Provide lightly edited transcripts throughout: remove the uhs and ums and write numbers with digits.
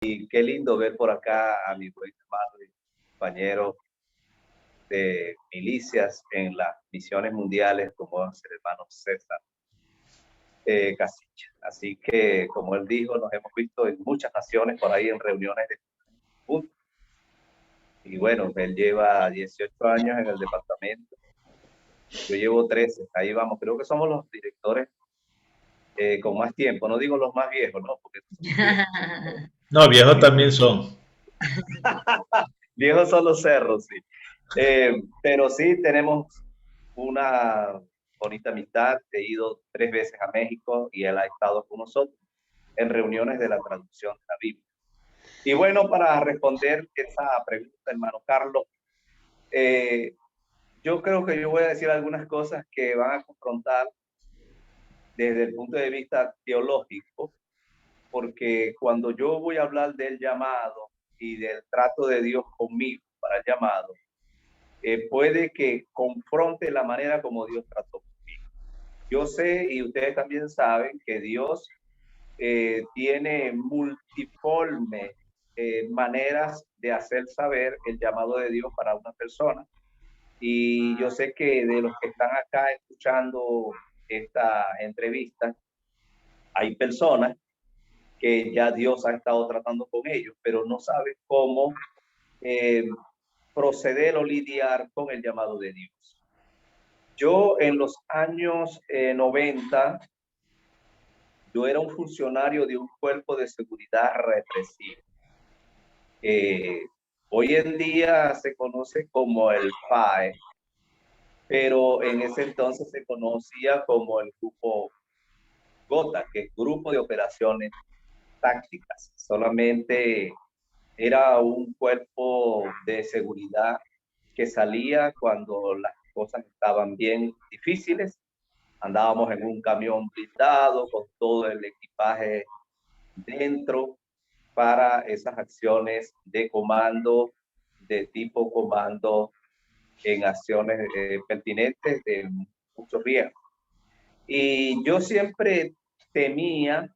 Y qué lindo ver por acá a mi buen hermano y compañero de milicias en las misiones mundiales, como es el hermano César Casilla. Así que, como él dijo, nos hemos visto en muchas naciones por ahí en reuniones de punto. Y bueno, él lleva 18 años en el departamento. Yo llevo 13. Ahí vamos. Creo que somos los directores con más tiempo. No digo los más viejos, ¿no? Porque somos viejos. No, viejos también son. Viejos son los cerros, sí. Pero sí tenemos una bonita amistad. He ido 3 veces a México y él ha estado con nosotros en reuniones de la traducción de la Biblia. Y bueno, para responder esa pregunta, hermano Carlos, eh, yo creo que yo voy a decir algunas cosas que van a confrontar desde el punto de vista teológico, porque cuando yo voy a hablar del llamado y del trato de Dios conmigo para el llamado, puede que confronte la manera como Dios trató conmigo. Yo sé, y ustedes también saben, que Dios tiene multiforme maneras de hacer saber el llamado de Dios para una persona. Y yo sé que de los que están acá escuchando esta entrevista, hay personas que ya Dios ha estado tratando con ellos, pero no saben cómo eh, proceder o lidiar con el llamado de Dios. Yo en los años 90, yo era un funcionario de un cuerpo de seguridad represivo. Hoy en día se conoce como el FAE, pero en ese entonces se conocía como el grupo GOTA, que es Grupo de Operaciones Tácticas. Solamente era un cuerpo de seguridad que salía cuando las cosas estaban bien difíciles. Andábamos en un camión blindado con todo el equipaje dentro para esas acciones de comando, de tipo comando en acciones pertinentes de mucho riesgo. Y yo siempre temía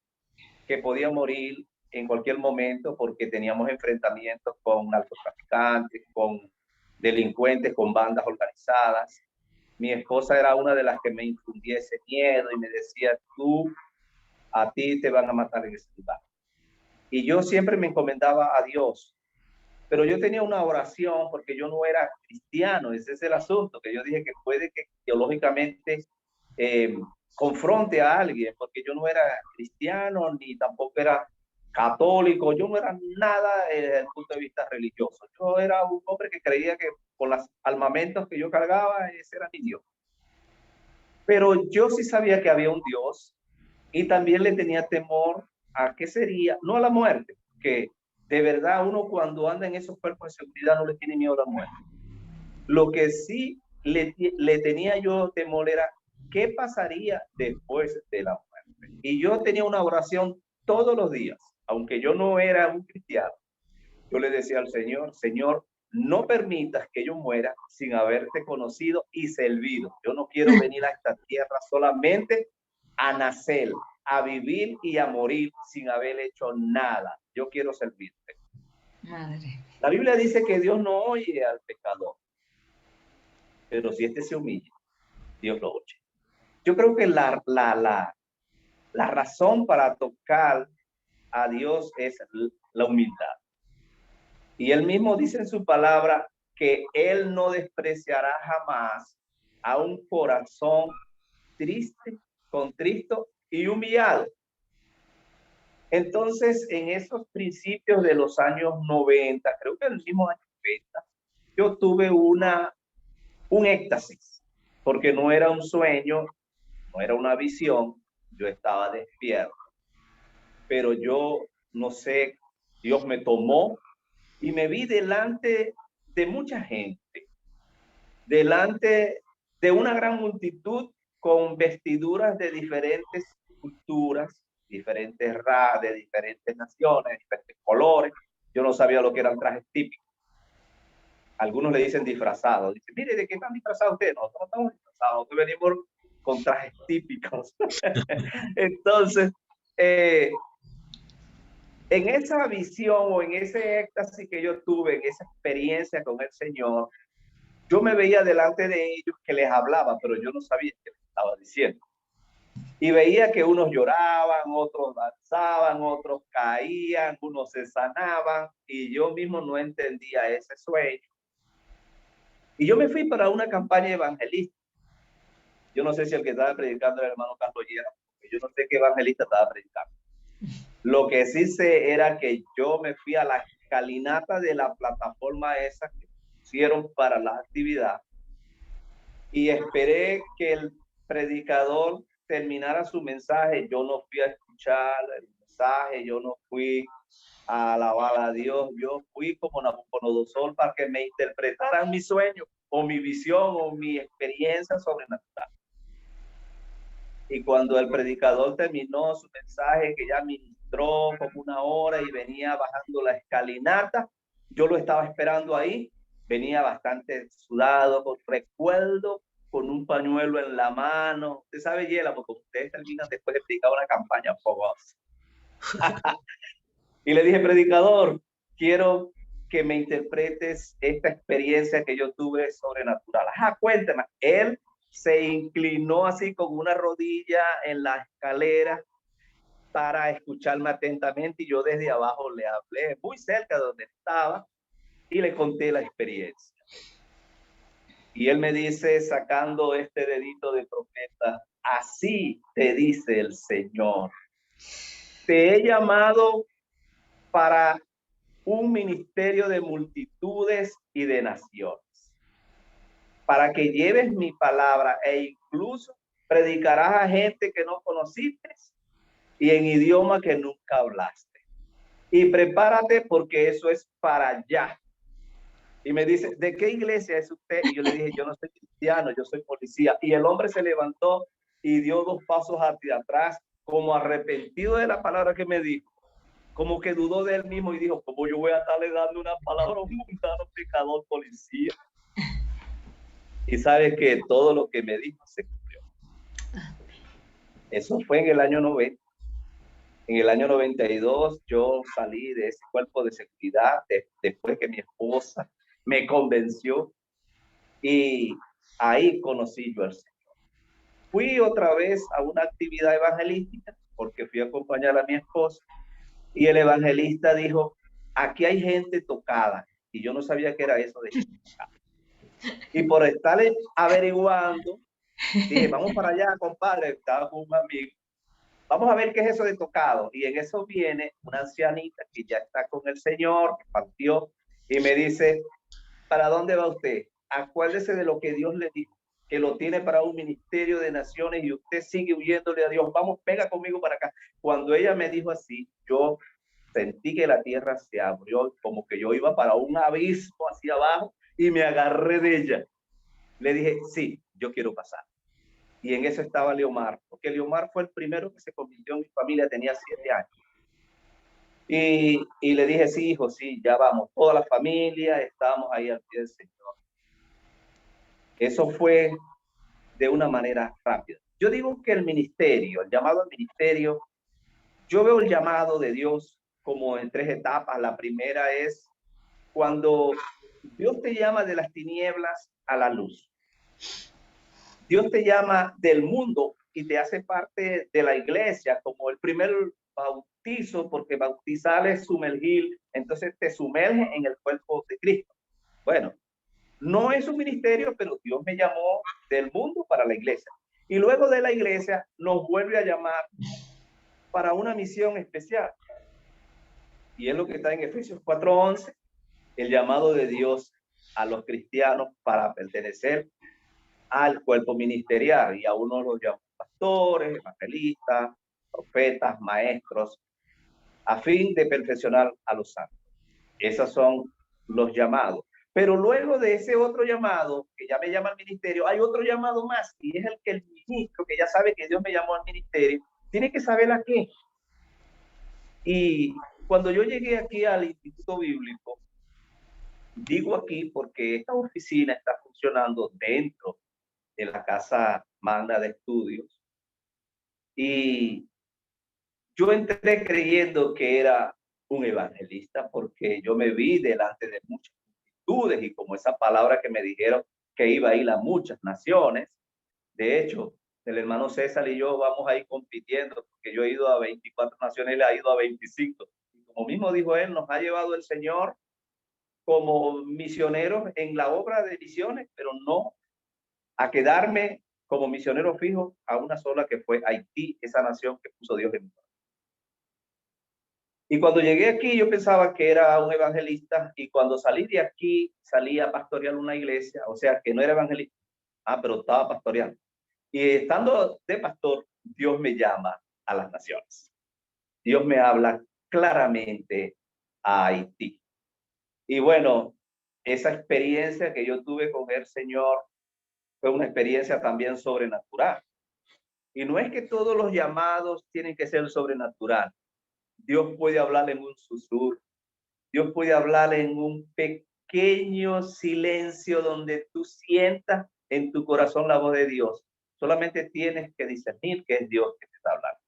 que podía morir en cualquier momento porque teníamos enfrentamientos con narcotraficantes, con delincuentes, con bandas organizadas. Mi esposa era una de las que me infundía ese miedo y me decía, a ti te van a matar en ese lugar. Y yo siempre me encomendaba a Dios, pero yo tenía una oración porque yo no era cristiano, ese es el asunto, que yo dije que puede que teológicamente eh, confronte a alguien, porque yo no era cristiano ni tampoco era católico, yo no era nada desde el punto de vista religioso, yo era un hombre que creía que con los armamentos que yo cargaba, ese era mi Dios. Pero yo sí sabía que había un Dios y también le tenía temor a qué sería, no a la muerte, que de verdad uno cuando anda en esos cuerpos de seguridad no le tiene miedo a la muerte. Lo que sí le tenía yo temor era qué pasaría después de la muerte. Y yo tenía una oración todos los días, aunque yo no era un cristiano. Yo le decía al Señor, Señor, no permitas que yo muera sin haberte conocido y servido. Yo no quiero venir a esta tierra solamente a nacer, a vivir y a morir sin haber hecho nada. Yo quiero servirte. Madre. La Biblia dice que Dios no oye al pecador, pero si éste se humilla, Dios lo oye. Yo creo que la razón para tocar a Dios es la humildad. Y él mismo dice en su palabra que él no despreciará jamás a un corazón triste, contristo y humillado. Entonces, en esos principios de los años 90, creo que en el mismo año 90, yo tuve un éxtasis, porque no era un sueño, no era una visión, yo estaba despierto, pero yo no sé, Dios me tomó y me vi delante de mucha gente, delante de una gran multitud con vestiduras de diferentes culturas, diferentes razas, de diferentes naciones, diferentes colores. Yo no sabía lo que eran trajes típicos. Algunos le dicen disfrazados. Dicen, mire, ¿de qué están disfrazados ustedes? Nosotros no estamos disfrazados, nosotros venimos con trajes típicos. Entonces, eh, En esa visión o en ese éxtasis que yo tuve, en esa experiencia con el Señor, yo me veía delante de ellos que les hablaba, pero yo no sabía qué les estaba diciendo. Y veía que unos lloraban, otros danzaban, otros caían, unos se sanaban, y yo mismo no entendía ese sueño. Y yo me fui para una campaña evangelística. Yo no sé si el que estaba predicando era el hermano Carlos Llera, porque yo no sé qué evangelista estaba predicando. Lo que sí sé era que yo me fui a la escalinata de la plataforma esa que pusieron para la actividad y esperé que el predicador terminara su mensaje. Yo no fui a escuchar el mensaje, yo no fui a alabar a Dios, yo fui como Nabucodonosor para que me interpretaran mi sueño o mi visión o mi experiencia sobrenatural. Y cuando el predicador terminó su mensaje, que ya ministró como una hora y venía bajando la escalinata, yo lo estaba esperando ahí, venía bastante sudado, con recuerdo, con un pañuelo en la mano. Usted sabe, Yela, porque ustedes terminan después de predicar una campaña fogosa. Y le dije, predicador, quiero que me interpretes esta experiencia que yo tuve sobrenatural. Ajá, cuéntame. Él se inclinó así con una rodilla en la escalera para escucharme atentamente y yo desde abajo le hablé muy cerca de donde estaba y le conté la experiencia. Y él me dice, sacando este dedito de profeta, así te dice el Señor, te he llamado para un ministerio de multitudes y de naciones, para que lleves mi palabra e incluso predicarás a gente que no conociste y en idioma que nunca hablaste. Y prepárate porque eso es para allá. Y me dice, ¿de qué iglesia es usted? Y yo le dije, yo no soy cristiano, yo soy policía. Y el hombre se levantó y dio 2 pasos hacia atrás, como arrepentido de la palabra que me dijo, como que dudó de él mismo y dijo, ¿cómo yo voy a estarle dando una palabra a un mundano pecador policía? Y sabe que todo lo que me dijo se cumplió. Eso fue en el año 90. En el año 92 yo salí de ese cuerpo de seguridad después que mi esposa me convenció y ahí conocí yo al Señor. Fui otra vez a una actividad evangelística porque fui a acompañar a mi esposa y el evangelista dijo, aquí hay gente tocada. Y yo no sabía qué era eso de gente tocada. Y por estar averiguando, dije, vamos para allá, compadre, estaba con un amigo. Vamos a ver qué es eso de tocado. Y en eso viene una ancianita que ya está con el Señor, que partió, y me dice, ¿para dónde va usted? Acuérdese de lo que Dios le dijo, que lo tiene para un ministerio de naciones y usted sigue huyéndole a Dios. Vamos, venga conmigo para acá. Cuando ella me dijo así, yo sentí que la tierra se abrió, como que yo iba para un abismo hacia abajo y me agarré de ella. Le dije, sí, yo quiero pasar. Y en eso estaba Leomar, porque Leomar fue el primero que se convirtió en mi familia, tenía 7 años. Y le dije, sí, hijo, sí, ya vamos, toda la familia, estábamos ahí al pie del Señor. Eso fue de una manera rápida. Yo digo que el ministerio, el llamado al ministerio, yo veo el llamado de Dios como en 3 etapas. La primera es cuando Dios te llama de las tinieblas a la luz. Dios te llama del mundo y te hace parte de la iglesia, como el primer bautizo, porque bautizar es sumergir, entonces te sumerge en el cuerpo de Cristo. Bueno, no es un ministerio, pero Dios me llamó del mundo para la iglesia. Y luego de la iglesia nos vuelve a llamar para una misión especial. Y es lo que está en Efesios 4:11, el llamado de Dios a los cristianos para pertenecer al cuerpo ministerial, y a uno los llaman pastores, evangelistas, profetas, maestros, a fin de perfeccionar a los santos. Esos son los llamados. Pero luego de ese otro llamado, que ya me llama al ministerio, hay otro llamado más, y es el que el ministro, que ya sabe que Dios me llamó al ministerio, tiene que saber a qué. Y cuando yo llegué aquí al Instituto Bíblico, digo aquí porque esta oficina está funcionando dentro de la Casa Magna de Estudios. Y yo entré creyendo que era un evangelista porque yo me vi delante de muchas multitudes y como esa palabra que me dijeron que iba a ir a muchas naciones. De hecho, el hermano César y yo vamos a ir compitiendo porque yo he ido a 24 naciones, él ha ido a 25. Y como mismo dijo él, nos ha llevado el Señor como misioneros en la obra de misiones, pero no a quedarme como misionero fijo a una sola que fue Haití, esa nación que puso Dios en mi corazón. Y cuando llegué aquí yo pensaba que era un evangelista y cuando salí de aquí salí a pastorear una iglesia, o sea que no era evangelista, pero estaba pastoreando. Y estando de pastor, Dios me llama a las naciones. Dios me habla claramente a Haití. Y bueno, esa experiencia que yo tuve con el Señor fue una experiencia también sobrenatural. Y no es que todos los llamados tienen que ser sobrenatural. Dios puede hablar en un susurro. Dios puede hablar en un pequeño silencio donde tú sientas en tu corazón la voz de Dios. Solamente tienes que discernir que es Dios que te está hablando.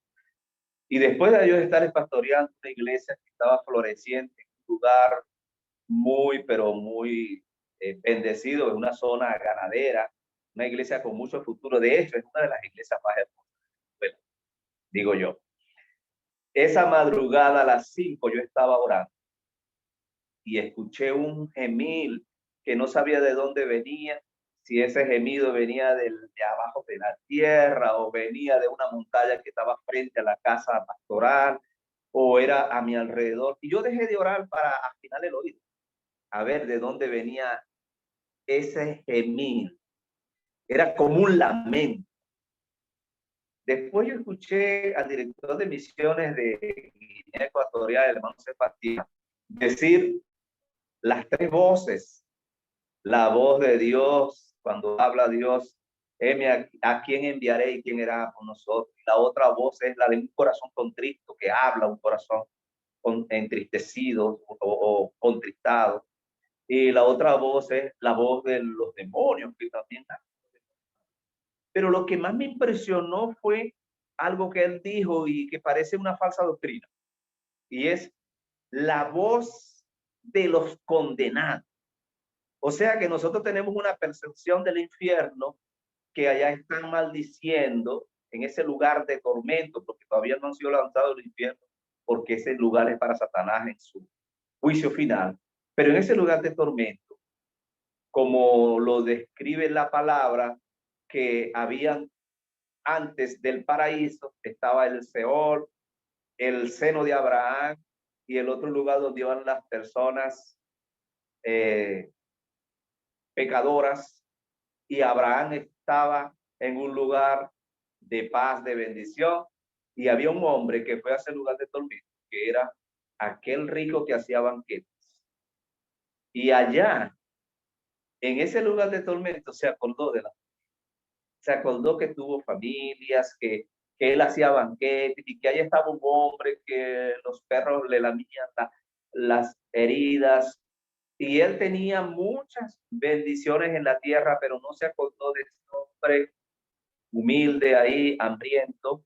Y después de yo estar pastoreando una iglesia que estaba floreciente en un lugar muy, pero muy bendecido, en una zona ganadera, una iglesia con mucho futuro. De hecho, es una de las iglesias más hermosas, bueno, digo yo. Esa madrugada a las 5 yo estaba orando y escuché un gemil que no sabía de dónde venía, si ese gemido venía de abajo de la tierra o venía de una montaña que estaba frente a la casa pastoral o era a mi alrededor. Y yo dejé de orar para afinar el oído, a ver de dónde venía ese gemir. Era como un lamento. Después yo escuché al director de misiones de Guinea Ecuatorial, el hermano Sebastián, decir las tres voces. La voz de Dios, cuando habla Dios, a quién enviaré y quién irá con nosotros. La otra voz es la de un corazón contrito, que habla un corazón entristecido o contristado. Y la otra voz es la voz de los demonios, que también. Pero lo que más me impresionó fue algo que él dijo y que parece una falsa doctrina. Y es la voz de los condenados. O sea que nosotros tenemos una percepción del infierno que allá están maldiciendo en ese lugar de tormento, porque todavía no han sido lanzados del infierno, porque ese lugar es para Satanás en su juicio final. Pero en ese lugar de tormento, como lo describe la palabra, que habían antes del paraíso, estaba el Seol, el seno de Abraham y el otro lugar donde iban las personas pecadoras, y Abraham estaba en un lugar de paz, de bendición, y había un hombre que fue a ese lugar de tormento, que era aquel rico que hacía banquetes. Y allá, en ese lugar de tormento, se acordó que tuvo familias, que él hacía banquetes y que allá estaba un hombre que los perros le lamían las heridas. Y él tenía muchas bendiciones en la tierra, pero no se acordó de ese hombre humilde ahí, hambriento.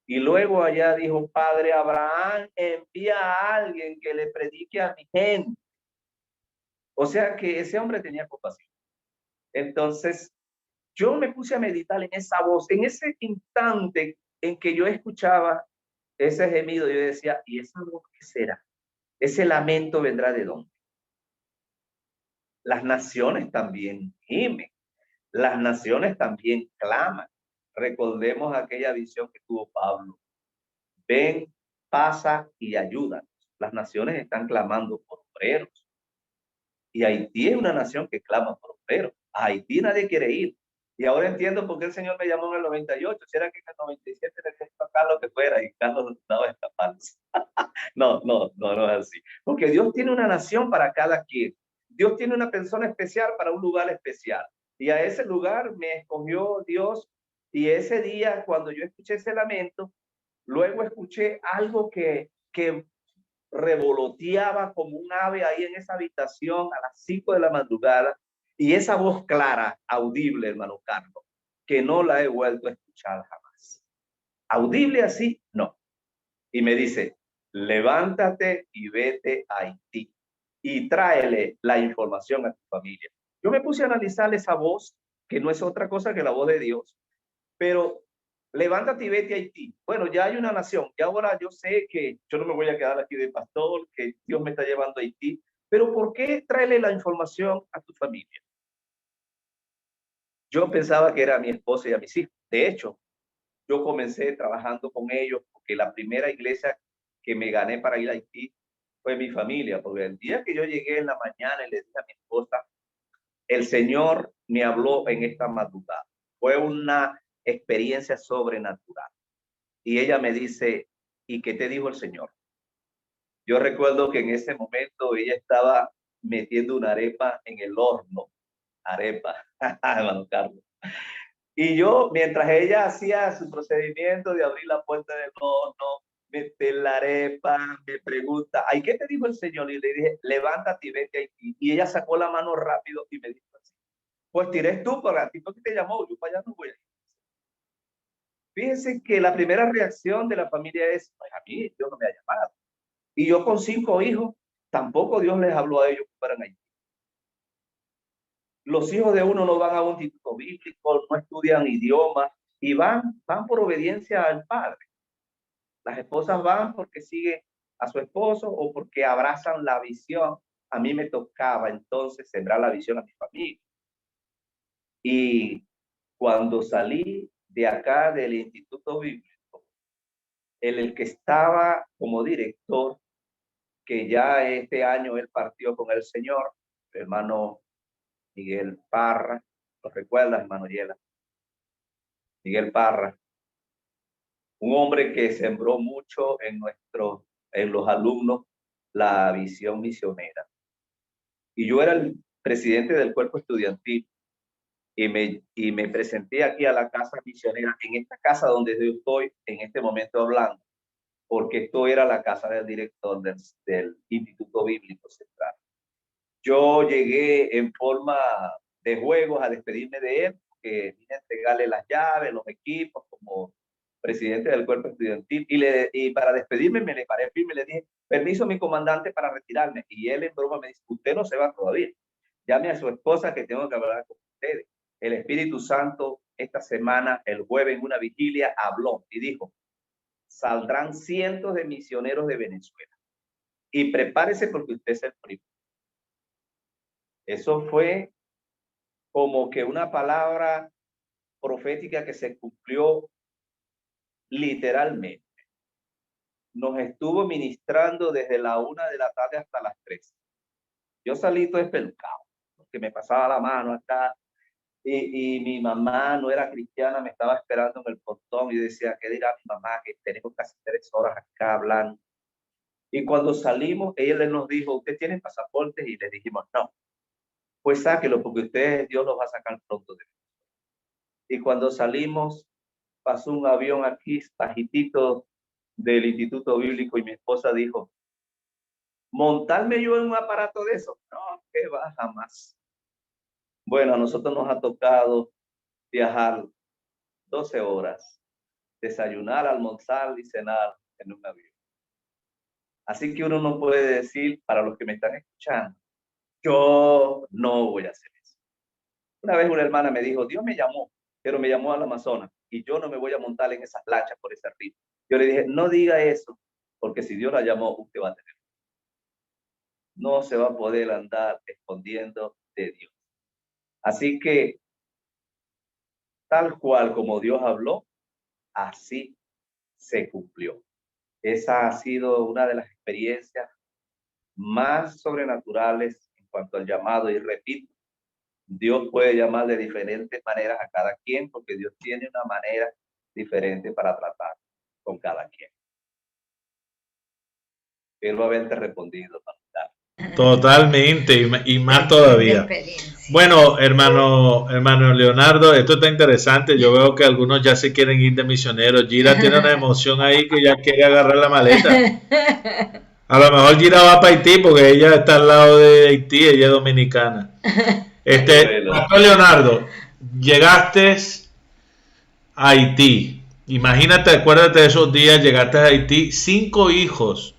Y luego allá dijo, Padre Abraham, envía a alguien que le predique a mi gente. O sea que ese hombre tenía compasión. Entonces, yo me puse a meditar en esa voz, en ese instante en que yo escuchaba ese gemido, yo decía, ¿y esa voz qué será? Ese lamento vendrá de dónde. Las naciones también gimen, las naciones también claman. Recordemos aquella visión que tuvo Pablo. Ven, pasa y ayúdanos. Las naciones están clamando por obreros. Y Haití es una nación que clama por obreros. A Haití nadie quiere ir. Y ahora entiendo por qué el Señor me llamó en el 98. Si era que en el 97 le decía a Carlos que fuera y Carlos estaba escapándose. No es así. Porque Dios tiene una nación para cada quien. Dios tiene una persona especial para un lugar especial. Y a ese lugar me escogió Dios. Y ese día, cuando yo escuché ese lamento, luego escuché algo que revoloteaba como un ave ahí en esa habitación a las 5 de la madrugada. Y esa voz clara, audible, hermano Carlos, que no la he vuelto a escuchar jamás. Audible así, no. Y me dice, levántate y vete a Haití y tráele la información a tu familia. Yo me puse a analizar esa voz, que no es otra cosa que la voz de Dios, pero levántate y vete a Haití. Bueno, ya hay una nación, y ahora yo sé que yo no me voy a quedar aquí de pastor, que Dios me está llevando a Haití, pero ¿por qué tráele la información a tu familia? Yo pensaba que era a mi esposa y a mis hijos. De hecho, yo comencé trabajando con ellos porque la primera iglesia que me gané para ir a Haití fue mi familia, porque el día que yo llegué en la mañana y le dije a mi esposa, el Señor me habló en esta madrugada. Fue una experiencia sobrenatural. Y ella me dice, ¿y qué te dijo el Señor? Yo recuerdo que en ese momento ella estaba metiendo una arepa en el horno. Arepa, hermano Carlos. Y yo, mientras ella hacía su procedimiento de abrir la puerta del horno, meter la arepa, me pregunta, ¿ay qué te dijo el Señor? Y le dije, levántate y vete aquí. Y ella sacó la mano rápido y me dijo así, pues tires tú para el tipo que te llamó, yo para allá no voy a ir. Fíjense que la primera reacción de la familia es, pues a mí Dios no me ha llamado. Y yo con 5 hijos, tampoco Dios les habló a ellos que fueran allí. Los hijos de uno no van a un instituto bíblico, no estudian idiomas y van por obediencia al padre. Las esposas van porque siguen a su esposo o porque abrazan la visión. A mí me tocaba entonces sembrar la visión a mi familia. Y cuando salí de acá del instituto bíblico, el que estaba como director, que ya este año él partió con el Señor, el hermano Miguel Parra, ¿lo recuerdas, hermano Yela? Miguel Parra, un hombre que sembró mucho en los alumnos la visión misionera. Y yo era el presidente del cuerpo estudiantil y me presenté aquí a la casa misionera, en esta casa donde yo estoy en este momento hablando, porque esto era la casa del director del Instituto Bíblico Central. Yo llegué en forma de juegos a despedirme de él, que vine a entregarle las llaves, los equipos, como presidente del cuerpo estudiantil, y para despedirme me le paré firme y le dije, permiso mi comandante para retirarme, y él en broma me dice, usted no se va todavía, llame a su esposa que tengo que hablar con ustedes. El Espíritu Santo esta semana, el jueves en una vigilia, habló y dijo, saldrán cientos de misioneros de Venezuela, y prepárese porque usted es el primero. Eso fue como que una palabra profética que se cumplió literalmente. Nos estuvo ministrando desde la 1 de la tarde hasta las 3. Yo salí todo espelucado, porque me pasaba la mano acá, y mi mamá no era cristiana, me estaba esperando en el portón, y decía, ¿qué dirá mi mamá? Que tenemos casi 3 horas acá hablando. Y cuando salimos, ella nos dijo, ¿usted tiene pasaportes? Y le dijimos, no. Pues sáquelo, porque Dios los va a sacar pronto de mí. Y cuando salimos, pasó un avión aquí, bajitito, del Instituto Bíblico, y mi esposa dijo, ¿montarme yo en un aparato de eso? No, que va, jamás. Bueno, a nosotros nos ha tocado viajar 12 horas, desayunar, almorzar y cenar en un avión. Así que uno no puede decir, para los que me están escuchando, yo no voy a hacer eso. Una vez una hermana me dijo, Dios me llamó, pero me llamó al Amazonas y yo no me voy a montar en esas lanchas por ese río. Yo le dije, no diga eso, porque si Dios la llamó, usted va a tener. No se va a poder andar escondiendo de Dios. Así que, tal cual como Dios habló, así se cumplió. Esa ha sido una de las experiencias más sobrenaturales en cuanto al llamado. Y repito, Dios puede llamar de diferentes maneras a cada quien, porque Dios tiene una manera diferente para tratar con cada quien. Quiero haberte respondido, Totalmente, y más todavía. Bueno, hermano Leonardo, esto está interesante. Yo veo que algunos ya se quieren ir de misioneros. Gira tiene una emoción ahí que ya quiere agarrar la maleta. A lo mejor Gira va para Haití porque ella está al lado de Haití, ella es dominicana. Pastor Leonardo, llegaste a Haití. Imagínate, acuérdate de esos días, llegaste a Haití, 5 hijos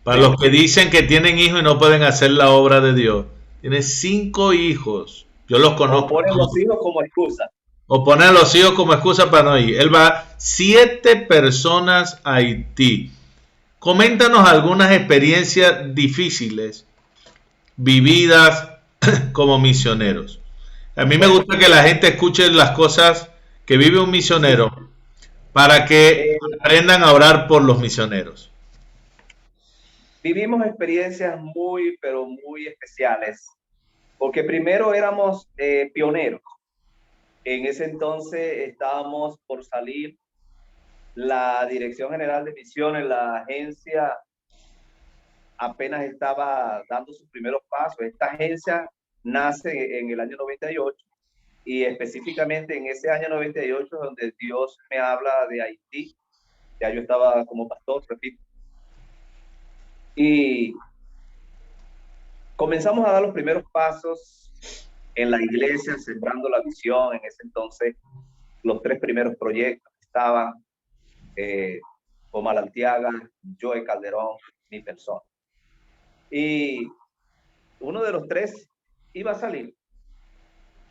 Para los que dicen que tienen hijos y no pueden hacer la obra de Dios. Tiene 5 hijos. Yo los O conozco. ponen los hijos como excusa. O poner a los hijos como excusa para no ir. Él va 7 personas a Haití. Coméntanos algunas experiencias difíciles vividas como misioneros. A mí me Bueno, gusta que la gente escuche las cosas que vive un misionero para que eh, aprendan a orar por los misioneros. vivimos experiencias muy, pero muy especiales, porque primero éramos pioneros. En ese entonces estábamos por salir la Dirección General de Misiones, la agencia apenas estaba dando sus primeros pasos. Esta agencia nace en el año 98 y específicamente en ese año 98 donde Dios me habla de Haití. Ya yo estaba como pastor, repito, y comenzamos a dar los primeros pasos en la iglesia, sembrando la visión. En ese entonces, los 3 primeros proyectos estaban Omar Altiaga, Joe Calderón, mi persona. Y uno de los 3 iba a salir.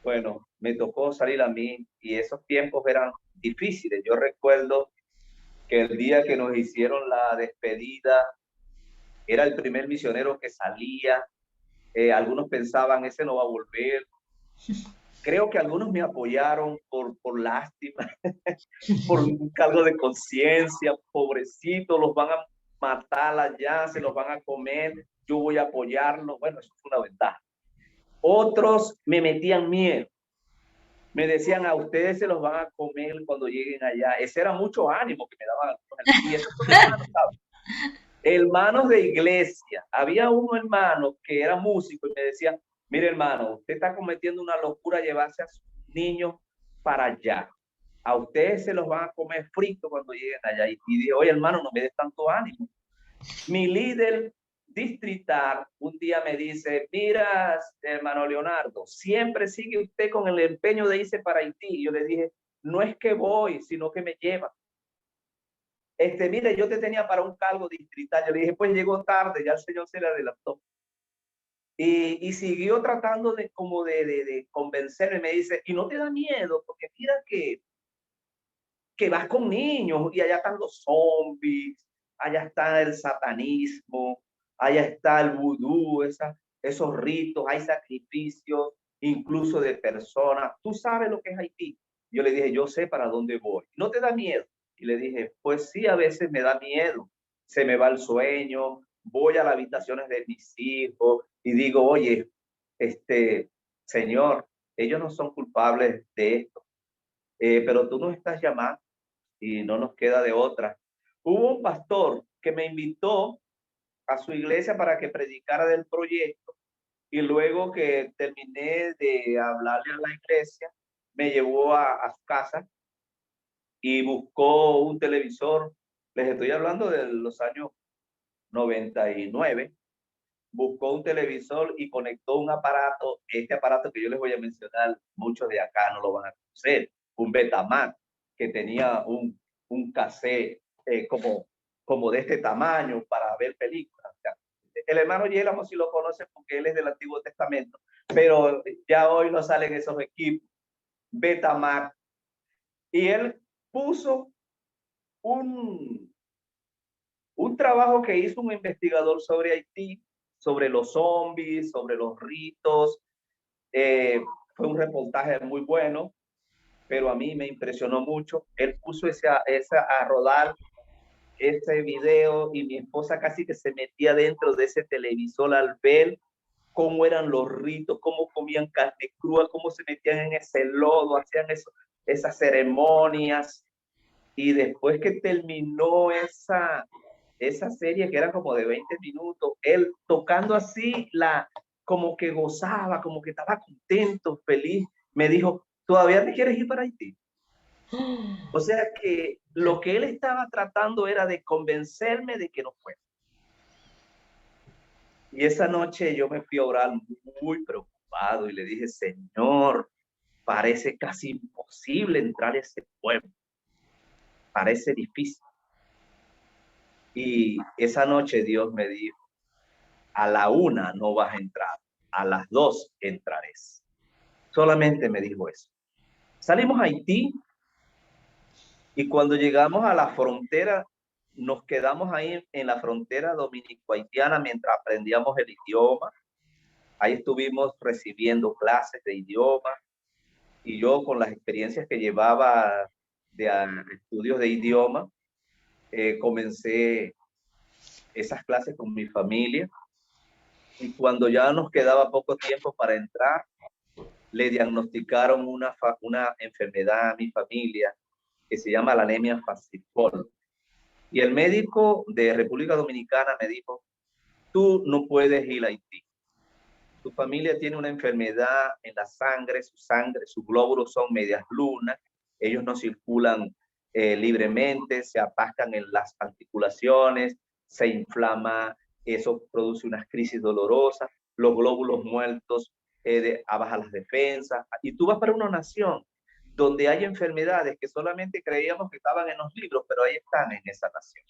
Bueno, me tocó salir a mí y esos tiempos eran difíciles. Yo recuerdo que el día que nos hicieron la despedida, era el primer misionero que salía. Algunos pensaban, ese no va a volver. Creo que algunos me apoyaron por lástima, por un cargo de conciencia. Pobrecito, los van a matar allá, se los van a comer, yo voy a apoyarlos. Bueno, eso fue una ventaja. Otros me metían miedo, me decían, a ustedes se los van a comer cuando lleguen allá. Ese era mucho ánimo que me daban. Y esos son hermanos, ¿sabes? Hermanos de iglesia. Había un hermano que era músico y me decía, mire hermano, usted está cometiendo una locura llevarse a sus niños para allá. A ustedes se los van a comer fritos cuando lleguen allá. Y dije, oye hermano, no me des tanto ánimo. Mi líder distrital un día me dice, mira, hermano Leonardo, siempre sigue usted con el empeño de irse para Haití. Y yo le dije, no es que voy, sino que me lleva. Mire, yo te tenía para un cargo distrital. Yo le dije, pues llegó tarde, ya el señor se le adelantó. Y siguió tratando de como de convencerme. Me dice, y no te da miedo, porque mira que vas con niños y allá están los zombies, allá está el satanismo, allá está el vudú, esos ritos, hay sacrificios, incluso de personas. ¿Tú sabes lo que es Haití? Yo le dije, yo sé para dónde voy. ¿No te da miedo? Y le dije, pues sí, a veces me da miedo. Se me va el sueño, voy a las habitaciones de mis hijos y digo, oye, Señor, ellos no son culpables de esto, pero tú nos estás llamando y no nos queda de otra. Hubo un pastor que me invitó a su iglesia para que predicara del proyecto y luego que terminé de hablarle a la iglesia, me llevó a su casa y buscó un televisor. Les estoy hablando de los años 99. Buscó un televisor y conectó un aparato, este aparato que yo les voy a mencionar, muchos de acá no lo van a conocer, un Betamax, que tenía un cassette como de este tamaño para ver películas. O sea, el hermano Yélamo sí lo conoce porque él es del Antiguo Testamento, pero ya hoy no salen esos equipos, Betamax. Y él puso un, un trabajo que hizo un investigador sobre Haití, sobre los zombies, sobre los ritos. Fue un reportaje muy bueno, pero a mí me impresionó mucho. Él puso a rodar ese video y mi esposa casi que se metía dentro de ese televisor al ver cómo eran los ritos, cómo comían carne cruda, cómo se metían en ese lodo, hacían esas ceremonias. Y después que terminó esa serie que era como de 20 minutos, él tocando así, como que gozaba, como que estaba contento, feliz, me dijo, ¿todavía te quieres ir para Haití? O sea que lo que él estaba tratando era de convencerme de que no fuera. Y esa noche yo me fui a orar muy preocupado y le dije, Señor, parece casi imposible entrar a ese pueblo, parece difícil. Y esa noche Dios me dijo, a la 1 no vas a entrar, a las 2 entrarás. Solamente me dijo eso. Salimos a Haití y cuando llegamos a la frontera, nos quedamos ahí en la frontera dominico-haitiana mientras aprendíamos el idioma. Ahí estuvimos recibiendo clases de idioma y yo con las experiencias que llevaba de estudios de idioma, comencé esas clases con mi familia y cuando ya nos quedaba poco tiempo para entrar, le diagnosticaron una enfermedad a mi familia que se llama la anemia falciforme. Y el médico de República Dominicana me dijo, tú no puedes ir a Haití. Tu familia tiene una enfermedad en la sangre, sus glóbulos son medias lunas, ellos no circulan libremente, se atascan en las articulaciones, se inflama, eso produce unas crisis dolorosas, los glóbulos muertos abajan las defensas. Y tú vas para una nación donde hay enfermedades que solamente creíamos que estaban en los libros, pero ahí están en esa nación.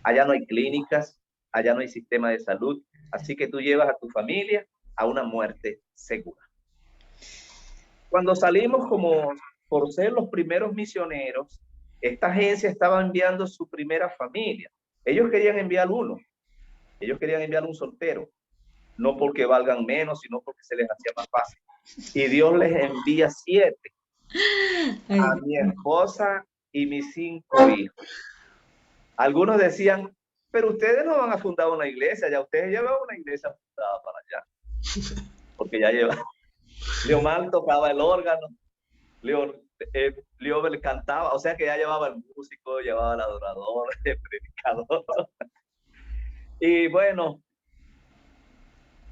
Allá no hay clínicas, allá no hay sistema de salud, así que tú llevas a tu familia a una muerte segura. Cuando salimos como por ser los primeros misioneros, esta agencia estaba enviando su primera familia. Ellos querían enviar uno, ellos querían enviar un soltero, no porque valgan menos, sino porque se les hacía más fácil. Y Dios les envía 7 a mi esposa y mis 5 hijos. Algunos decían, pero ustedes no van a fundar una iglesia, ya ustedes llevan una iglesia fundada para allá. Porque ya llevan. Leomar tocaba el órgano, Leomar cantaba, o sea que ya llevaba el músico, llevaba el adorador, el predicador. Y bueno,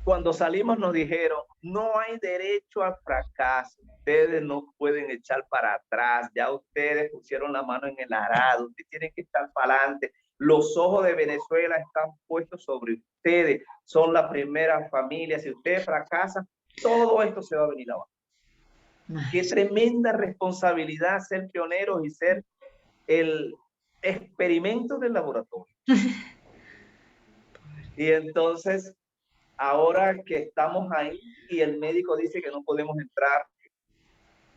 cuando salimos nos dijeron, no hay derecho al fracaso, ustedes no pueden echar para atrás, ya ustedes pusieron la mano en el arado, ustedes tienen que estar para adelante, los ojos de Venezuela están puestos sobre ustedes, son la primera familia, si ustedes fracasan, todo esto se va a venir abajo. Qué tremenda responsabilidad ser pioneros y ser el experimento del laboratorio. Y entonces, ahora que estamos ahí y el médico dice que no podemos entrar,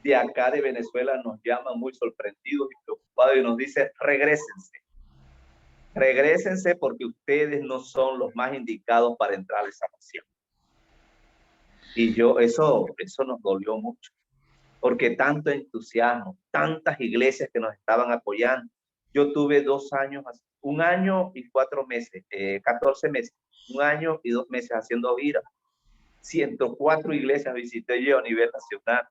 de acá de Venezuela nos llama muy sorprendidos y preocupados y nos dice, regrésense porque ustedes no son los más indicados para entrar a esa nación. Y eso nos dolió mucho, porque tanto entusiasmo, tantas iglesias que nos estaban apoyando. Yo tuve 2 años, 1 año y 4 meses, 14 meses, 1 año y 2 meses haciendo gira. 104 iglesias visité yo a nivel nacional.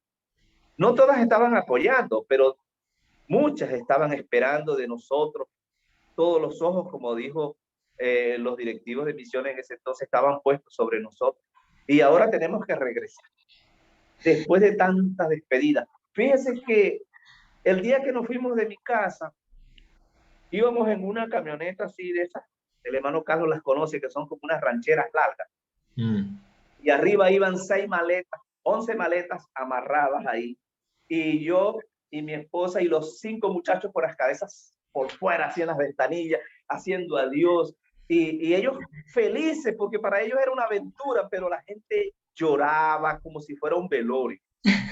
No todas estaban apoyando, pero muchas estaban esperando de nosotros. Todos los ojos, como dijo los directivos de misiones en ese entonces, estaban puestos sobre nosotros. Y ahora tenemos que regresar. Después de tantas despedidas. Fíjense que el día que nos fuimos de mi casa, íbamos en una camioneta así de esas, el hermano Carlos las conoce, que son como unas rancheras largas. Y arriba iban 6 maletas, 11 maletas amarradas ahí. Y yo y mi esposa y los 5 muchachos por las cabezas por fuera, así en las ventanillas, haciendo adiós. Y ellos felices, porque para ellos era una aventura, pero la gente lloraba como si fuera un velorio,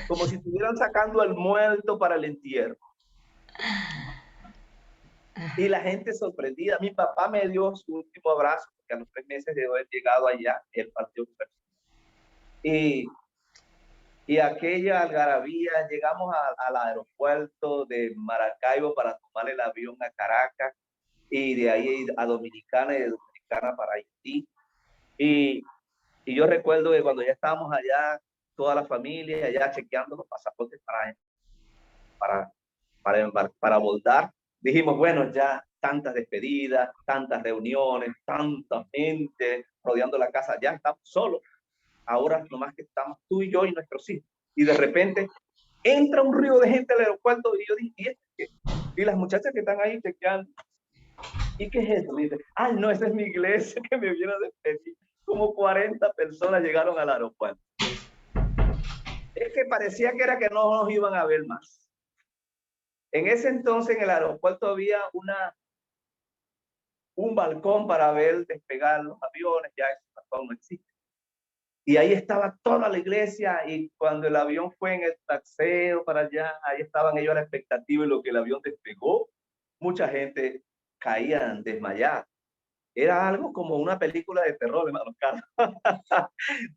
como si estuvieran sacando al muerto para el entierro. Y la gente sorprendida. Mi papá me dio su último abrazo, porque a los 3 meses de haber llegado allá, él partió. Y aquella algarabía, llegamos al aeropuerto de Maracaibo para tomar el avión a Caracas, y de ahí a Dominicana, y de Dominicana para Haití. Y yo recuerdo que cuando ya estábamos allá, toda la familia allá chequeando los pasaportes para voltar, dijimos, bueno, ya tantas despedidas, tantas reuniones, tanta gente rodeando la casa, ya estamos solos. Ahora nomás que estamos tú y yo y nuestros hijos. Y de repente entra un río de gente al aeropuerto y yo dije, ¿y las muchachas que están ahí chequeando? ¿Y qué es eso? Y dice, ay, no, esa es mi iglesia que me viene a despedir. Como 40 personas llegaron al aeropuerto. Es que parecía que era que no nos iban a ver más. En ese entonces en el aeropuerto había un balcón para ver despegar los aviones, ya ese balcón no existe. Y ahí estaba toda la iglesia, y cuando el avión fue en el taxeo para allá, ahí estaban ellos a la expectativa, y lo que el avión despegó, mucha gente caía desmayada. Era algo como una película de terror, hermano Carlos.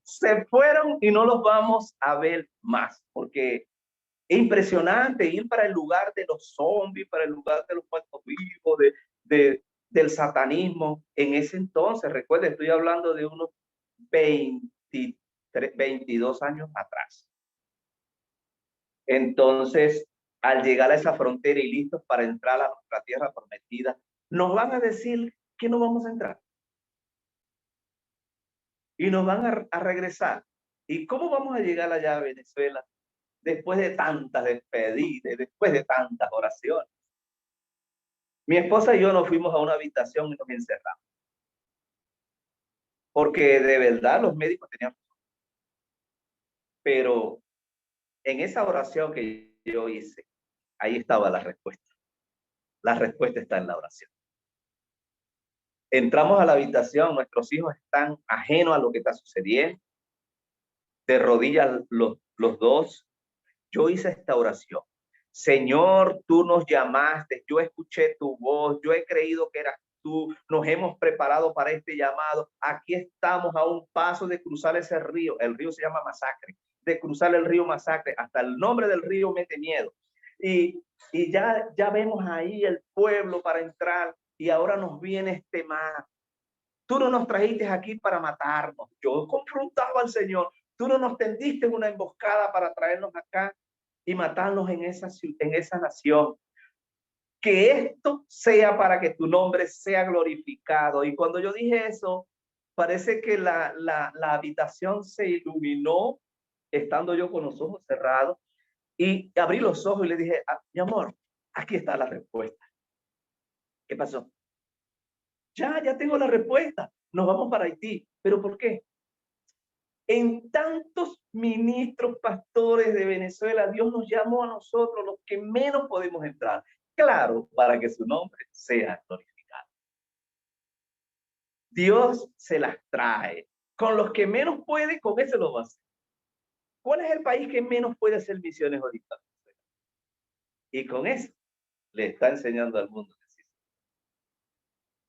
Se fueron y no los vamos a ver más, porque es impresionante ir para el lugar de los zombies, para el lugar de los muertos vivos, del satanismo. En ese entonces, recuerda, estoy hablando de unos 23, 22 años atrás. Entonces, al llegar a esa frontera y listos para entrar a nuestra tierra prometida, nos van a decir que no vamos a entrar. Y nos van a regresar. ¿Y cómo vamos a llegar allá a Venezuela después de tantas despedidas, después de tantas oraciones? Mi esposa y yo nos fuimos a una habitación y nos encerramos. Porque de verdad los médicos tenían razón. Pero en esa oración que yo hice, ahí estaba la respuesta. La respuesta está en la oración. Entramos a la habitación, nuestros hijos están ajenos a lo que está sucediendo, de rodillas los dos. Yo hice esta oración. Señor, tú nos llamaste, yo escuché tu voz, yo he creído que eras tú, nos hemos preparado para este llamado. Aquí estamos a un paso de cruzar ese río. El río se llama Masacre. De cruzar el río Masacre. Hasta el nombre del río mete miedo. Y ya vemos ahí el pueblo para entrar, y ahora nos viene este mar. Tú no nos trajiste aquí para matarnos. Yo confrontaba al Señor. Tú no nos tendiste una emboscada para traernos acá y matarnos en esa nación. Que esto sea para que tu nombre sea glorificado. Y cuando yo dije eso, parece que la habitación se iluminó, estando yo con los ojos cerrados, y abrí los ojos y le dije, mi amor, aquí está la respuesta. ¿Qué pasó? Ya tengo la respuesta. Nos vamos para Haití. ¿Pero por qué? En tantos ministros, pastores de Venezuela, Dios nos llamó a nosotros, los que menos podemos entrar. Claro, para que su nombre sea glorificado. Dios se las trae. Con los que menos puede, con ese lo va a hacer. ¿Cuál es el país que menos puede hacer misiones ahorita? Y con eso le está enseñando al mundo.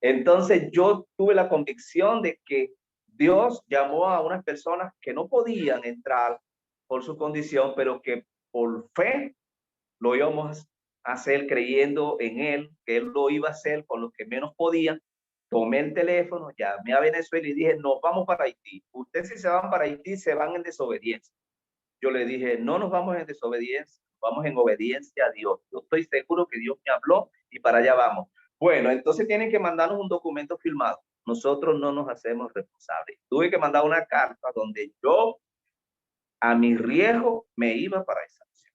Entonces yo tuve la convicción de que Dios llamó a unas personas que no podían entrar por su condición, pero que por fe lo íbamos a hacer, creyendo en Él, que Él lo iba a hacer con los que menos podían. Tomé el teléfono, llamé a Venezuela y dije, nos vamos para Haití. Ustedes, si se van para Haití, se van en desobediencia. Yo le dije, no nos vamos en desobediencia, vamos en obediencia a Dios. Yo estoy seguro que Dios me habló y para allá vamos. Bueno, entonces tienen que mandarnos un documento firmado. Nosotros no nos hacemos responsables. Tuve que mandar una carta donde yo, a mi riesgo, me iba para esa nación.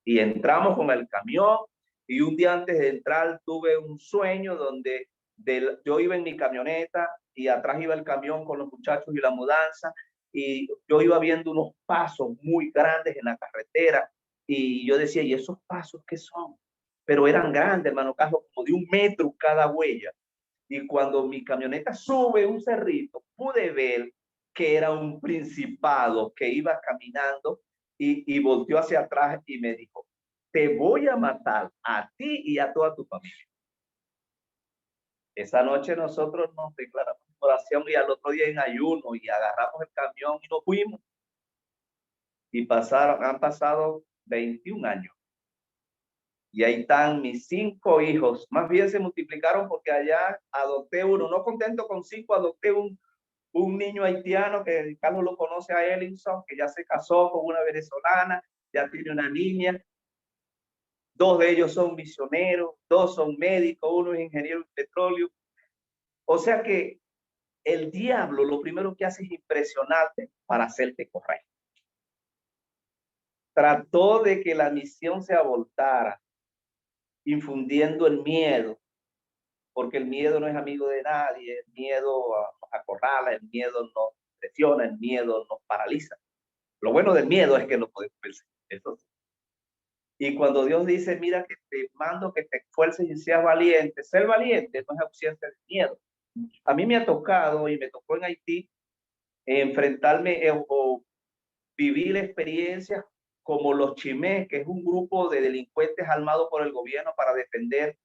Y entramos con el camión, y un día antes de entrar tuve un sueño donde yo iba en mi camioneta y atrás iba el camión con los muchachos y la mudanza, y yo iba viendo unos pasos muy grandes en la carretera, y yo decía, ¿y esos pasos qué son? Pero eran grandes, hermano Carlos, como de 1 metro cada huella. Y cuando mi camioneta sube un cerrito, pude ver que era un principado que iba caminando, y volteó hacia atrás y me dijo, te voy a matar a ti y a toda tu familia. Esa noche nosotros nos declaramos en oración, y al otro día en ayuno, y agarramos el camión y nos fuimos. Y han pasado 21 años. Y ahí están mis 5 hijos. Más bien se multiplicaron porque allá adopté uno. No contento con 5, adopté un niño haitiano que Carlos lo conoce, a Ellingson, que ya se casó con una venezolana, ya tiene una niña. 2 de ellos son misioneros, 2 son médicos, uno es ingeniero de petróleo. O sea que el diablo lo primero que hace es impresionarte para hacerte correr. Trató de que la misión se abortara, infundiendo el miedo, porque el miedo no es amigo de nadie. El miedo nos acorrala, el miedo nos presiona, el miedo nos paraliza. Lo bueno del miedo es que lo podemos vencer. Eso sí. Y cuando Dios dice, mira que te mando que te esfuerces y seas valiente, ser valiente no es ausencia de miedo. A mí me ha tocado y me tocó en Haití enfrentarme o vivir experiencias como los Chimés, que es un grupo de delincuentes armados por el gobierno para defender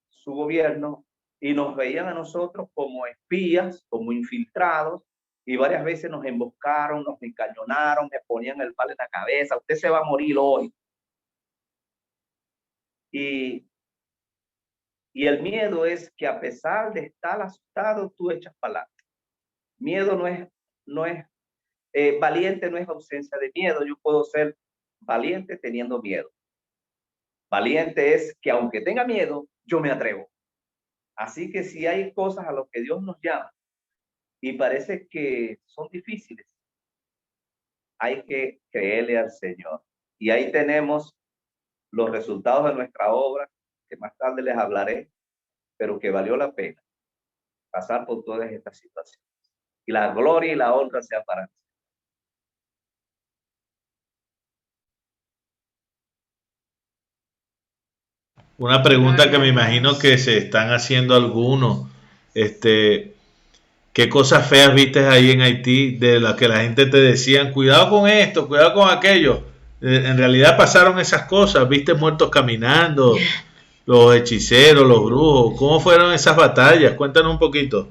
su gobierno, y nos veían a nosotros como espías, como infiltrados, y varias veces nos emboscaron, nos encañonaron, me ponían el palo en la cabeza, usted se va a morir hoy. Y, y el miedo es que a pesar de estar asustado, tú echas para adelante. Miedo no es valiente no es ausencia de miedo. Yo puedo ser valiente teniendo miedo. Valiente es que aunque tenga miedo, yo me atrevo. Así que si hay cosas a las que Dios nos llama y parece que son difíciles, hay que creerle al Señor. Y ahí tenemos los resultados de nuestra obra, que más tarde les hablaré, pero que valió la pena pasar por todas estas situaciones. Y la gloria y la honra sea para nosotros. Una pregunta que me imagino que se están haciendo algunos, este, ¿qué cosas feas viste ahí en Haití de las que la gente te decían, cuidado con esto, cuidado con aquello? En realidad pasaron esas cosas, viste muertos caminando, los hechiceros, los brujos, ¿cómo fueron esas batallas? Cuéntanos un poquito.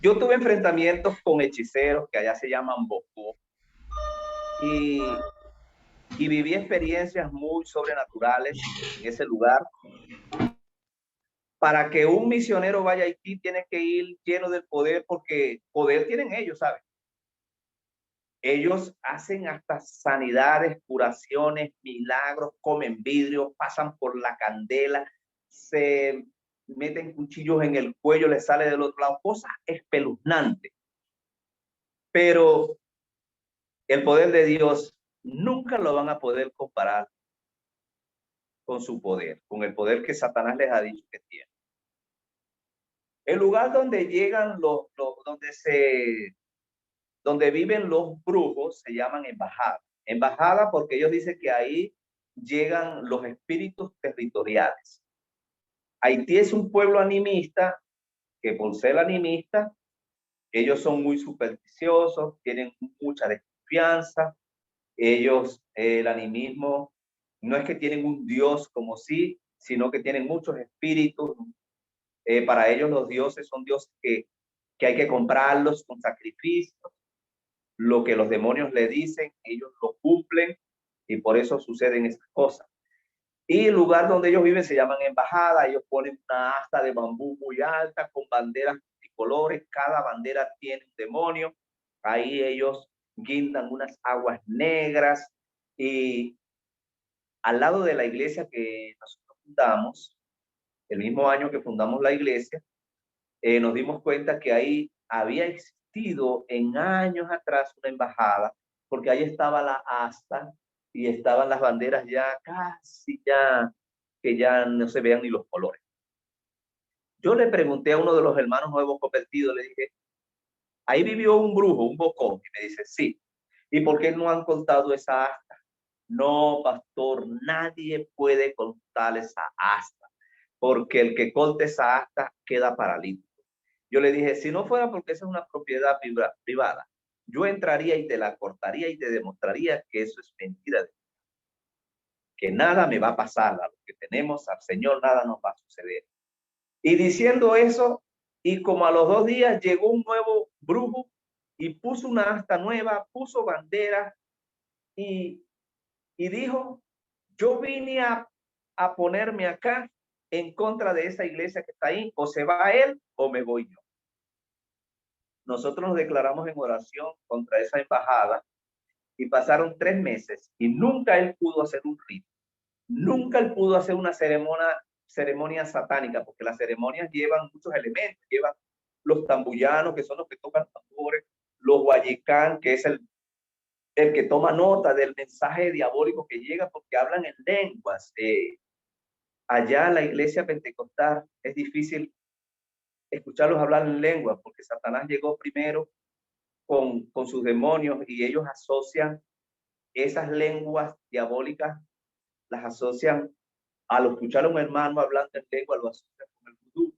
Yo tuve enfrentamientos con hechiceros que allá se llaman bocó, y viví experiencias muy sobrenaturales en ese lugar. Para que un misionero vaya a Haití tiene que ir lleno del poder, porque poder tienen ellos, ¿sabes? Ellos hacen hasta sanidades, curaciones, milagros, comen vidrio, pasan por la candela, se meten cuchillos en el cuello, les sale del otro lado, cosas espeluznantes. Pero el poder de Dios nunca lo van a poder comparar con su poder, con el poder que Satanás les ha dicho que tiene. El lugar donde llegan donde viven los brujos se llaman embajadas. Embajada porque ellos dicen que ahí llegan los espíritus territoriales. Haití es un pueblo animista que por ser animista, ellos son muy supersticiosos, tienen mucha desconfianza. Ellos, el animismo, no es que tienen un dios como sí, sino que tienen muchos espíritus. Para ellos los dioses son dioses que hay que comprarlos con sacrificios. Lo que los demonios le dicen, ellos lo cumplen, y por eso suceden esas cosas. Y el lugar donde ellos viven se llaman embajada. Ellos ponen una asta de bambú muy alta con banderas multicolores. Cada bandera tiene un demonio. Ahí ellos guindan unas aguas negras, y al lado de la iglesia que nosotros fundamos, el mismo año que fundamos la iglesia, nos dimos cuenta que ahí había existido en años atrás una embajada, porque ahí estaba la asta y estaban las banderas ya casi ya, que ya no se vean ni los colores. Yo le pregunté a uno de los hermanos nuevos convertidos, le dije, ahí vivió un brujo, un bocón, y me dice, sí. ¿Y por qué no han contado esa asta? No, pastor, nadie puede contar esa asta, porque el que conte esa asta queda paralítico. Yo le dije, si no fuera porque esa es una propiedad privada, yo entraría y te la cortaría y te demostraría que eso es mentira, que nada me va a pasar, a lo que tenemos al Señor nada nos va a suceder. Y diciendo eso, y como a los 2 días llegó un nuevo brujo y puso una asta nueva, puso banderas, y, y dijo, yo vine a ponerme acá en contra de esa iglesia que está ahí, o se va él o me voy yo. Nosotros nos declaramos en oración contra esa embajada, y pasaron 3 meses y nunca él pudo hacer un rito, nunca él pudo hacer una ceremonia satánica, porque las ceremonias llevan muchos elementos, llevan los tambuyanos, que son los que tocan tambores, los guayicán, que es el que toma nota del mensaje diabólico que llega, porque hablan en lenguas. Allá en la iglesia pentecostal es difícil escucharlos hablar en lenguas, porque Satanás llegó primero con sus demonios, y ellos asocian esas lenguas diabólicas las asocian, al escuchar a un hermano hablando en lengua, lo asocian con el vudú.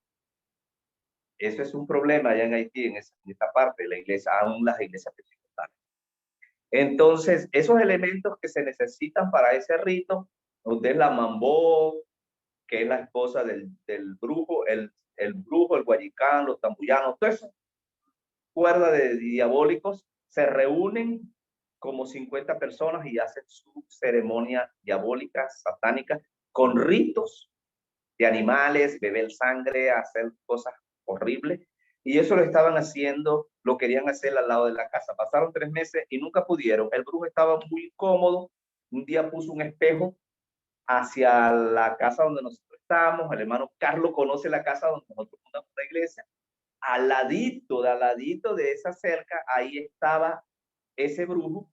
Eso es un problema allá en Haití, en esta parte de la iglesia, aún las iglesias pentecostales. Entonces, esos elementos que se necesitan para ese rito, donde es la mambó, que es la esposa del brujo, el brujo, el guayicán, los tambuyanos, todo eso, cuerda de diabólicos, se reúnen como 50 personas y hacen su ceremonia diabólica, satánica, con ritos de animales, beber sangre, hacer cosas horribles. Y eso lo estaban haciendo, lo querían hacer al lado de la casa. Pasaron 3 meses y nunca pudieron. El brujo estaba muy cómodo. Un día puso un espejo hacia la casa donde nosotros estábamos. El hermano Carlos conoce la casa donde nosotros fundamos la iglesia. Al ladito de esa cerca, ahí estaba ese brujo.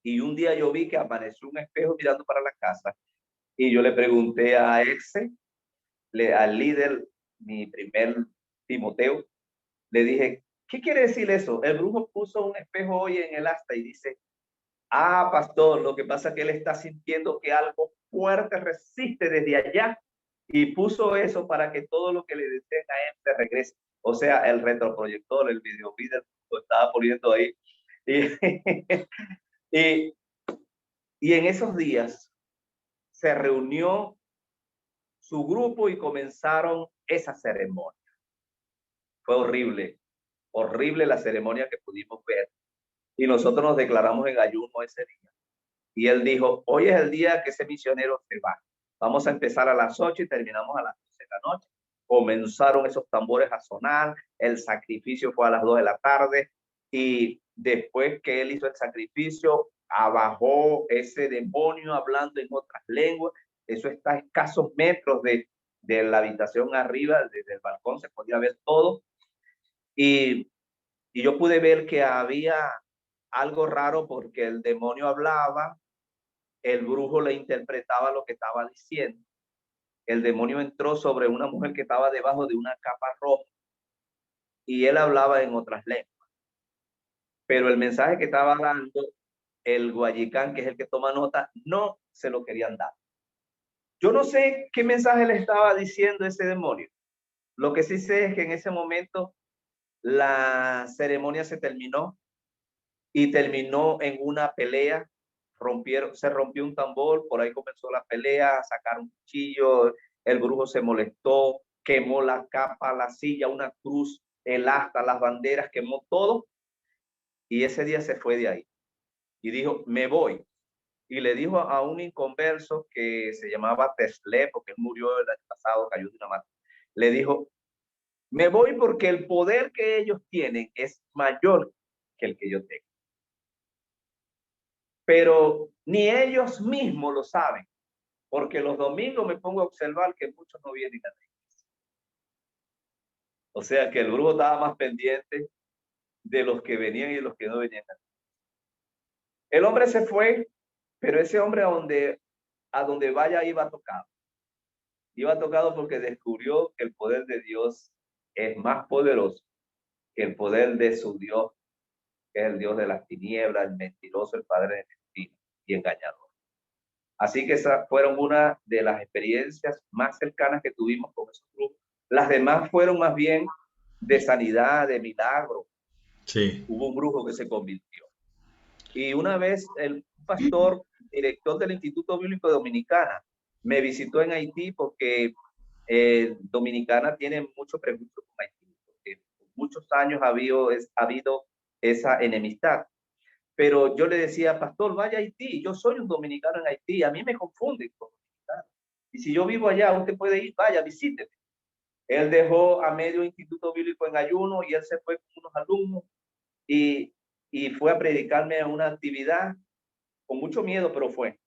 Y un día yo vi que apareció un espejo mirando para la casa. Y yo le pregunté a ese, al líder, mi primer Timoteo, le dije, ¿qué quiere decir eso? El brujo puso un espejo hoy en el asta y dice, pastor, lo que pasa es que él está sintiendo que algo fuerte resiste desde allá y puso eso para que todo lo que le deseen a él se regrese. O sea, el retroproyector, el video lo estaba poniendo ahí. Y, y en esos días se reunió su grupo y comenzaron esa ceremonia. Fue horrible, horrible la ceremonia que pudimos ver. Y nosotros nos declaramos en ayuno ese día. Y él dijo, hoy es el día que ese misionero se va. Vamos a empezar a las 8 y terminamos a las 12 de la noche. Comenzaron esos tambores a sonar, el sacrificio fue a las 2 de la tarde y después que él hizo el sacrificio, abajó ese demonio hablando en otras lenguas. Eso está a escasos metros de la habitación arriba, desde el balcón se podía ver todo. Y yo pude ver que había algo raro porque el demonio hablaba, el brujo le interpretaba lo que estaba diciendo. El demonio entró sobre una mujer que estaba debajo de una capa roja y él hablaba en otras lenguas. Pero el mensaje que estaba dando el guayicán, que es el que toma nota, no se lo querían dar. Yo no sé qué mensaje le estaba diciendo ese demonio. Lo que sí sé es que en ese momento la ceremonia se terminó y terminó en una pelea. Se rompió un tambor, por ahí comenzó la pelea, sacaron un cuchillo, el brujo se molestó, quemó la capa, la silla, una cruz, el asta, las banderas, quemó todo. Y ese día se fue de ahí y dijo, me voy. Y le dijo a un inconverso que se llamaba Teslé, porque él murió el año pasado, cayó de una mata. Le dijo, me voy porque el poder que ellos tienen es mayor que el que yo tengo. Pero ni ellos mismos lo saben, porque los domingos me pongo a observar que muchos no vienen a la iglesia. O sea que el brujo estaba más pendiente de los que venían y de los que no venían. El hombre se fue, pero ese hombre a donde vaya iba tocado. Iba tocado porque descubrió que el poder de Dios es más poderoso que el poder de su Dios, que es el Dios de las tinieblas, el mentiroso, el padre de mentiras y engañador. Así que esas fueron una de las experiencias más cercanas que tuvimos con esos grupos. Las demás fueron más bien de sanidad, de milagro. Sí. Hubo un brujo que se convirtió. Y una vez el pastor, director del Instituto Bíblico de Dominicana, me visitó en Haití porque Dominicana tiene mucho prejuicio con Haití, porque por muchos años ha habido esa enemistad. Pero yo le decía, pastor, vaya a Haití, yo soy un dominicano en Haití, a mí me confunden con dominicano. Y si yo vivo allá, usted puede ir, vaya, visíteme. Él dejó a medio instituto bíblico en ayuno y él se fue con unos alumnos y fue a predicarme a una actividad con mucho miedo, pero fue.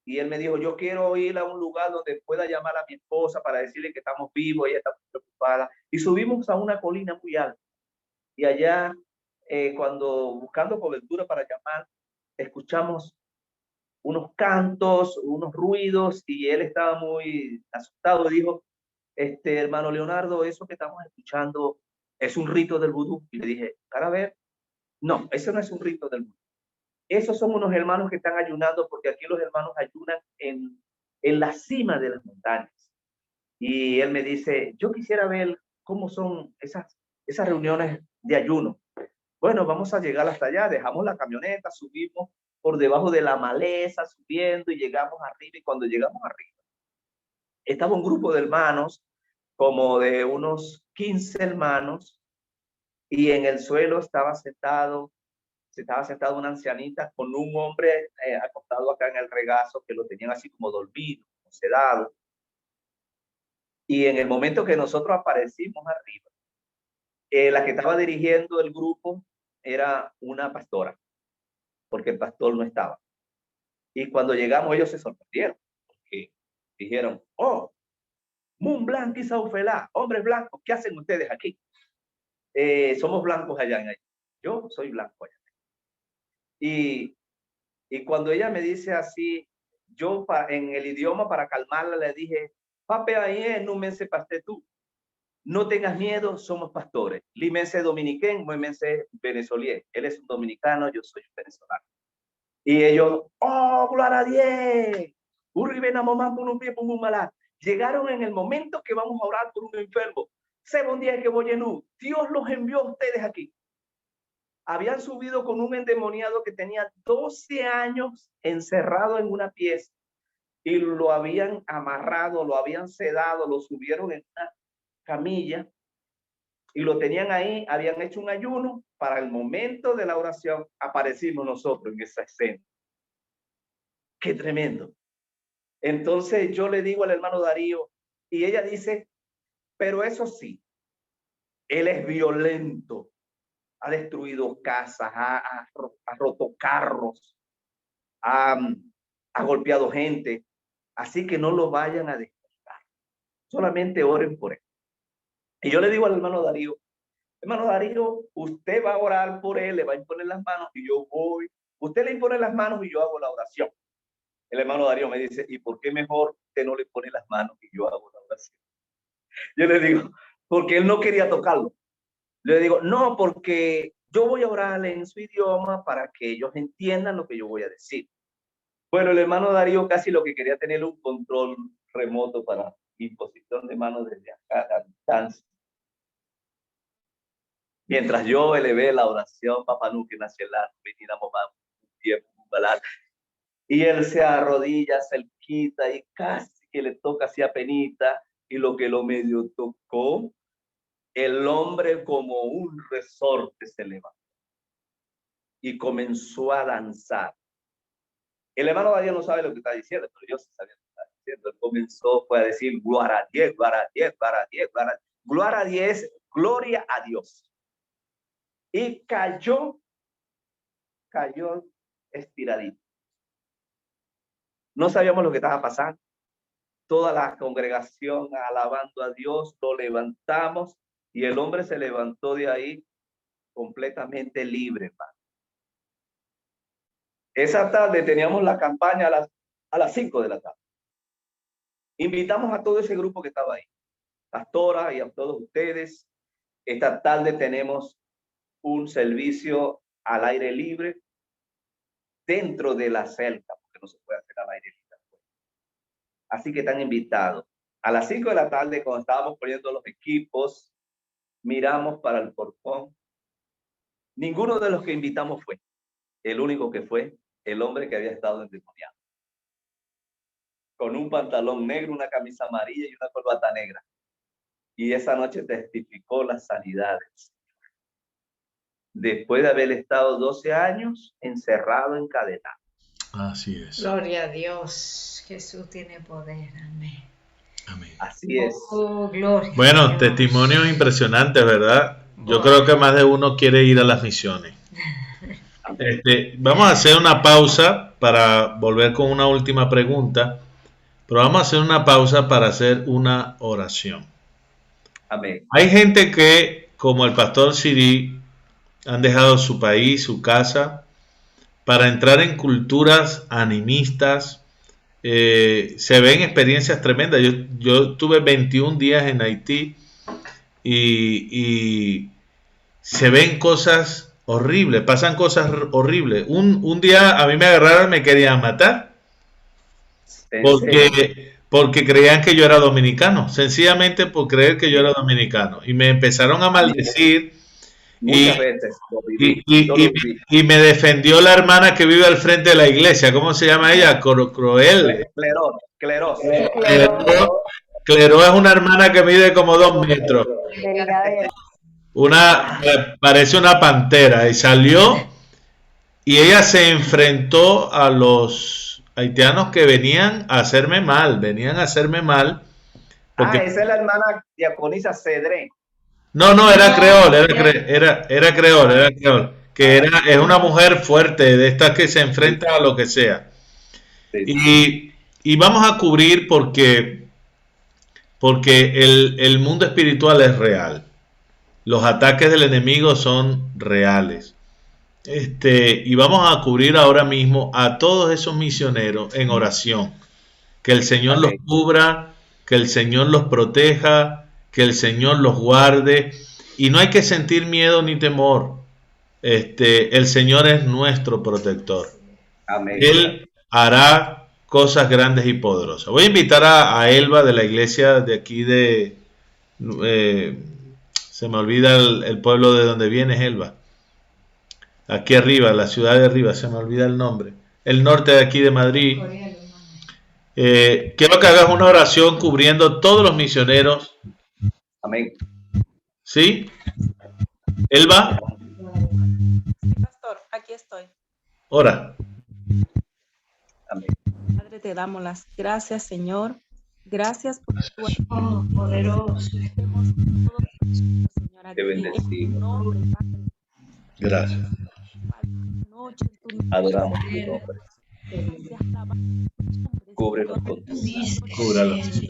Y él me dijo, yo quiero ir a un lugar donde pueda llamar a mi esposa para decirle que estamos vivos, ella está preocupada. Y subimos a una colina muy alta. Y allá, cuando buscando cobertura para llamar, escuchamos unos cantos, unos ruidos, y él estaba muy asustado. Dijo, hermano Leonardo, eso que estamos escuchando es un rito del vudú. Y le dije, para ver, no, eso no es un rito del vudú. Esos son unos hermanos que están ayunando, porque aquí los hermanos ayunan en la cima de las montañas. Y él me dice, yo quisiera ver cómo son esas reuniones de ayuno. Bueno, vamos a llegar hasta allá, dejamos la camioneta, subimos por debajo de la maleza, subiendo, y llegamos arriba. Y cuando llegamos arriba, estaba un grupo de hermanos, como de unos 15 hermanos, y en el suelo estaba sentada una ancianita con un hombre acostado acá en el regazo, que lo tenían así como dormido, como sedado. Y en el momento que nosotros aparecimos arriba, la que estaba dirigiendo el grupo era una pastora, porque el pastor no estaba. Y cuando llegamos, ellos se sorprendieron, porque dijeron, oh, Mun Blanc y Saufelá, hombres blancos, ¿qué hacen ustedes aquí? Somos blancos allá en allá. Yo soy blanco allá. Y cuando ella me dice así, yo en el idioma, para calmarla, le dije, pape ahí, no me sepaste tú. No tengas miedo, somos pastores. Limense dominiquén, muémense venezolien. Él es un dominicano, yo soy un venezolano. Y ellos, oh, gloria a Dios. Llegaron en el momento que vamos a orar por un enfermo. Según día que voy en Dios los envió a ustedes aquí. Habían subido con un endemoniado que tenía 12 años encerrado en una pieza, y lo habían amarrado, lo habían sedado, lo subieron en una camilla y lo tenían ahí. Habían hecho un ayuno. Para el momento de la oración aparecimos nosotros en esa escena. ¡Qué tremendo! Entonces yo le digo al hermano Darío, y ella dice, pero eso sí, él es violento, ha destruido casas, ha roto carros, ha golpeado gente, así que no lo vayan a despertar, solamente oren por él. Y yo le digo al hermano Darío, usted va a orar por él, le va a imponer las manos y yo voy. Usted le impone las manos y yo hago la oración. El hermano Darío me dice, ¿y por qué mejor usted no le pone las manos y yo hago la oración? Yo le digo, porque él no quería tocarlo. Le digo, no, porque yo voy a orarle en su idioma para que ellos entiendan lo que yo voy a decir. Bueno, el hermano Darío casi lo que quería tener un control remoto para imposición de manos desde acá a distancia. Mientras yo elevé la oración, Papá Nuque Nacional, venida mamá, tiempo, y él se arrodilla cerquita y casi que le toca así a penita, y lo que lo medio tocó, el hombre como un resorte se levantó y comenzó a danzar. El hermano Darío no sabe lo que está diciendo, pero yo sí sabía lo que está diciendo. Él comenzó, fue a decir, gloria a Dios, gloria a Dios, gloria a Dios, gloria a Dios, gloria a Dios. Y cayó estiradito. No sabíamos lo que estaba pasando. Toda la congregación alabando a Dios, lo levantamos y el hombre se levantó de ahí completamente libre, hermano. Esa tarde teníamos la campaña a las 5 de la tarde. Invitamos a todo ese grupo que estaba ahí, pastora y a todos ustedes. Esta tarde tenemos un servicio al aire libre dentro de la celda, porque no se puede hacer al aire libre. Así que están invitados. A las 5 de la tarde, cuando estábamos poniendo los equipos, miramos para el portón. Ninguno de los que invitamos fue. El único que fue, el hombre que había estado endemoniado. Con un pantalón negro, una camisa amarilla y una corbata negra. Y esa noche testificó las sanidades. Después de haber estado 12 años encerrado, encadenado. Así es. Gloria a Dios. Jesús tiene poder. Amén. Amén. Así es. Oh, gloria. Bueno, testimonios impresionantes, ¿verdad? Yo creo que más de uno quiere ir a las misiones. Vamos a hacer una pausa para volver con una última pregunta, pero vamos a hacer una pausa para hacer una oración. Amén. Hay gente que, como el pastor Siri, han dejado su país, su casa, para entrar en culturas animistas. Se ven experiencias tremendas. Yo tuve 21 días en Haití y se ven cosas Horrible, pasan cosas horribles. Un día a mí me agarraron y me querían matar ¿En serio? porque creían que yo era dominicano, sencillamente por creer que yo era dominicano. Y me empezaron a maldecir y, Muchas veces lo y, viví, yo y, y, lo viví. y me defendió la hermana que vive al frente de la iglesia. ¿Cómo se llama ella? Cruel. Cleros. Cleró es una hermana que mide como 2 metros. Parece una pantera. Y salió y ella se enfrentó a los haitianos que venían a hacerme mal. Porque, Esa es la hermana diaconisa Cedré. no, era creol, era creol. Es una mujer fuerte, de estas que se enfrenta a lo que sea. Sí. Y vamos a cubrir porque el mundo espiritual es real. Los ataques del enemigo son reales. Y vamos a cubrir ahora mismo a todos esos misioneros en oración. Que el Señor los cubra, que el Señor los proteja, que el Señor los guarde. Y no hay que sentir miedo ni temor. El Señor es nuestro protector. Amén. Él hará cosas grandes y poderosas. Voy a invitar a Elba de la iglesia de aquí se me olvida el pueblo de donde vienes, Elba. Aquí arriba, la ciudad de arriba, se me olvida el nombre. El norte de aquí de Madrid. Quiero que hagas una oración cubriendo todos los misioneros. Amén. ¿Sí? Elba. Sí, pastor, aquí estoy. Ora. Amén. Padre, te damos las gracias, Señor. Gracias por tu poderoso. Te bendecimos. Gracias. Adoramos tu nombre. Cúbrelos con tu Cúbralos.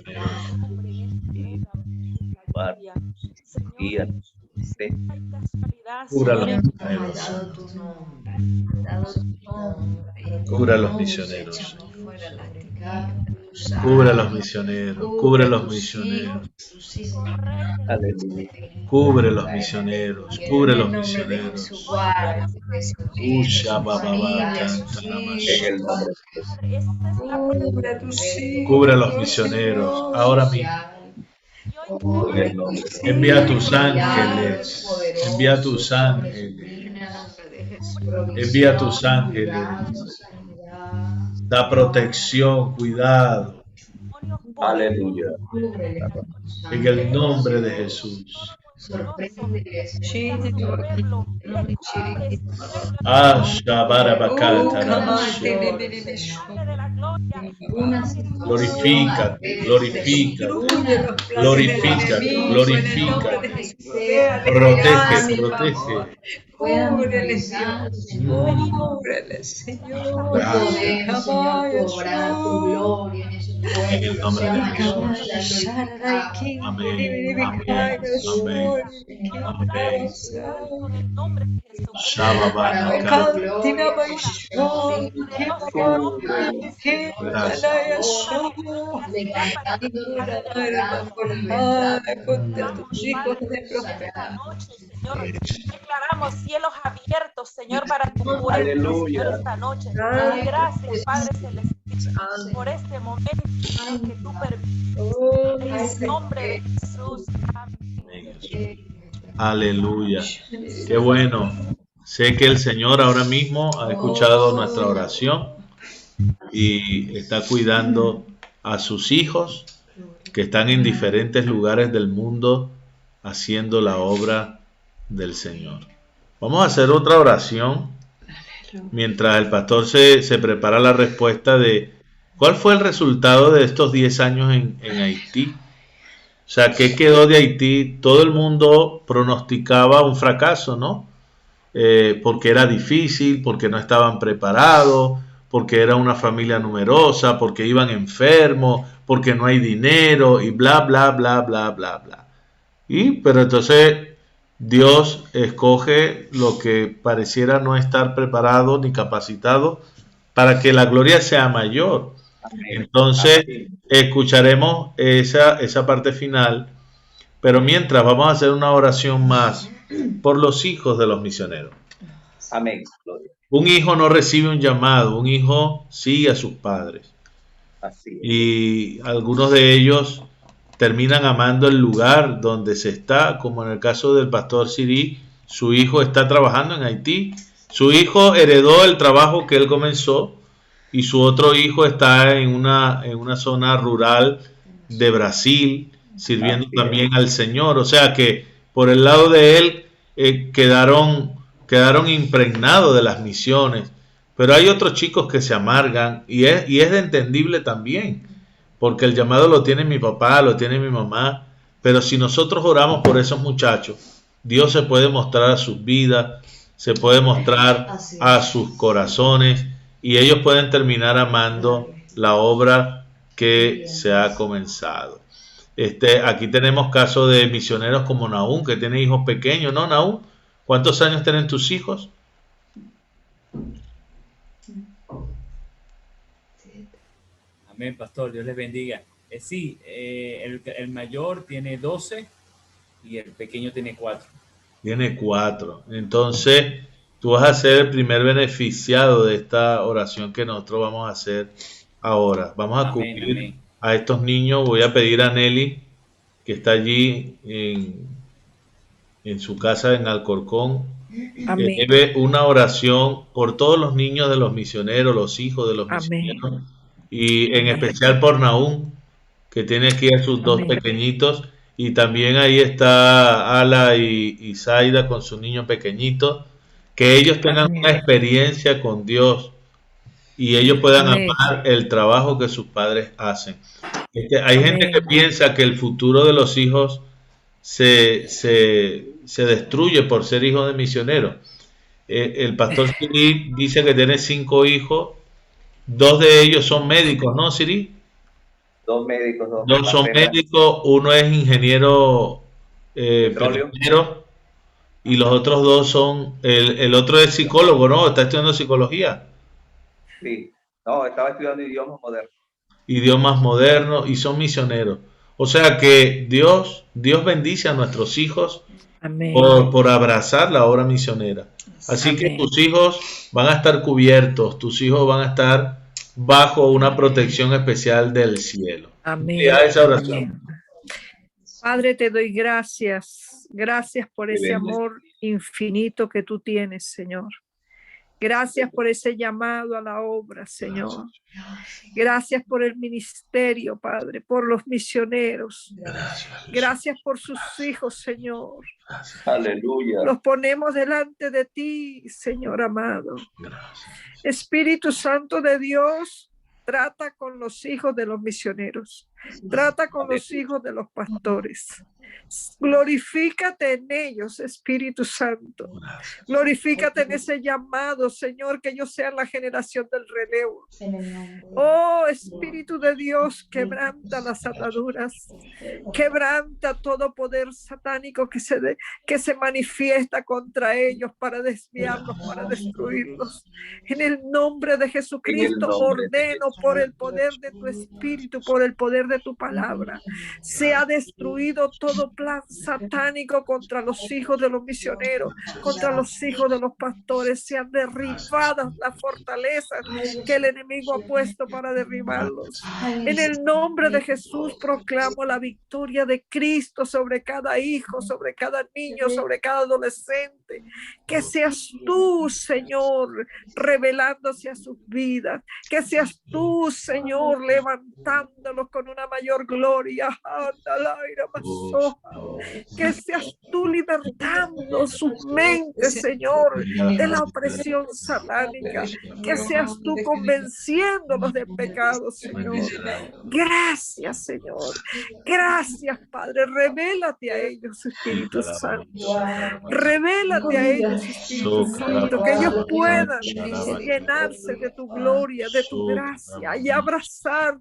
Guíanos. Cúbralos. Cubra a los misioneros. Cubre a los misioneros. Cubre a los misioneros. Cubre a los misioneros. Cubre a los misioneros. Cubre a los misioneros. Ahora mismo. Envía tus ángeles. Envía tus ángeles. Envía tus ángeles. Da protección, cuidado. Aleluya. En el nombre de Jesús. Glorifícate, glorifícate, glorifícate, glorifícate. Protege, protege. Cúbrele, Señor. Cúbrele, Señor. Gracias. Obrar tu gloria en esos En el nombre de Jesús. Amén. Amén. Amén. Amén. Declaramos cielos abiertos, Señor, para tu pueblo, Señor, esta noche. Gracias, Padre Celestial, por este momento que tú permites. En el nombre de Jesús. Amén. Aleluya. Qué bueno. Sé que el Señor ahora mismo ha escuchado nuestra oración y está cuidando a sus hijos que están en diferentes lugares del mundo haciendo la obra del Señor. Vamos a hacer otra oración mientras el pastor se prepara la respuesta de cuál fue el resultado de estos 10 años en Haití. O sea, ¿qué quedó de Haití? Todo el mundo pronosticaba un fracaso, ¿no? Porque era difícil, porque no estaban preparados, porque era una familia numerosa, porque iban enfermos, porque no hay dinero y bla, bla, bla, bla, bla, bla. Pero entonces Dios escoge lo que pareciera no estar preparado ni capacitado para que la gloria sea mayor. Entonces escucharemos esa parte final, pero mientras vamos a hacer una oración más por los hijos de los misioneros. Amén. Gloria. Un hijo no recibe un llamado, un hijo sigue a sus padres. Así es. Y algunos de ellos terminan amando el lugar donde se está, como en el caso del pastor Siri. Su hijo está trabajando en Haití. Su hijo heredó el trabajo que él comenzó y su otro hijo está en una zona rural de Brasil, sirviendo también al Señor. O sea que por el lado de él quedaron impregnados de las misiones. Pero hay otros chicos que se amargan y es de entendible también, porque el llamado lo tiene mi papá, lo tiene mi mamá. Pero si nosotros oramos por esos muchachos, Dios se puede mostrar a sus vidas, se puede mostrar a sus corazones y ellos pueden terminar amando la obra que se ha comenzado. Aquí tenemos casos de misioneros como Nahum, que tiene hijos pequeños, ¿no, Nahum? ¿Cuántos años tienen tus hijos? Amén, pastor, Dios les bendiga. Sí, el mayor tiene 12 y el pequeño tiene 4. Tiene 4. Entonces, tú vas a ser el primer beneficiado de esta oración que nosotros vamos a hacer ahora. Vamos a cubrir a estos niños. Voy a pedir a Nelly, que está allí en su casa en Alcorcón, que lleve una oración por todos los niños de los misioneros, los hijos de los misioneros, y en especial por Nahum, que tiene aquí a sus 2 pequeñitos, y también ahí está Ala y Zaida con su niño pequeñito, que ellos tengan una experiencia con Dios y ellos puedan amar el trabajo que sus padres hacen. Hay gente que piensa que el futuro de los hijos se destruye por ser hijo de misionero. El pastor Siri dice que tiene 5 hijos, 2 de ellos son médicos, ¿no, Siri? 2 médicos. 2 son médicos, uno es ingeniero petrolero y los otros 2 son, el otro es psicólogo, ¿no? Está estudiando psicología. Sí, no, estaba estudiando idiomas modernos. Idiomas modernos y son misioneros. O sea que Dios bendice a nuestros hijos por abrazar la obra misionera. Así que tus hijos van a estar cubiertos, tus hijos van a estar bajo una protección especial del cielo. Amén. Esa oración. Padre, te doy gracias. Gracias por ese amor infinito que tú tienes, Señor. Gracias por ese llamado a la obra, Señor. Gracias por el ministerio, Padre, por los misioneros. Gracias por sus hijos, Señor. Aleluya. Los ponemos delante de ti, Señor amado. Espíritu Santo de Dios, trata con los hijos de los misioneros. Trata con los hijos de los pastores. Glorifícate en ellos, Espíritu Santo. Glorifícate en ese llamado, Señor, que ellos sean la generación del relevo. Oh, Espíritu de Dios, quebranta las ataduras, quebranta todo poder satánico que se manifiesta contra ellos para desviarlos, para destruirlos. En el nombre de Jesucristo ordeno por el poder de tu Espíritu, por el poder de tu palabra, se ha destruido todo plan satánico contra los hijos de los misioneros, contra los hijos de los pastores. Sean derribadas las fortalezas que el enemigo ha puesto para derribarlos. En el nombre de Jesús proclamo la victoria de Cristo sobre cada hijo, sobre cada niño, sobre cada adolescente. Que seas tú, Señor, revelándose a sus vidas. Que seas tú, Señor, levantándolos con una mayor gloria. Que seas tú libertando sus mentes, Señor, de la opresión satánica. Que seas tú convenciéndolos del pecado, Señor. Gracias, Señor. Gracias, Padre. Revélate a ellos, Espíritu Santo. Revélate a ellos, Espíritu Santo, que ellos puedan llenarse de tu gloria, de tu gracia y abrazar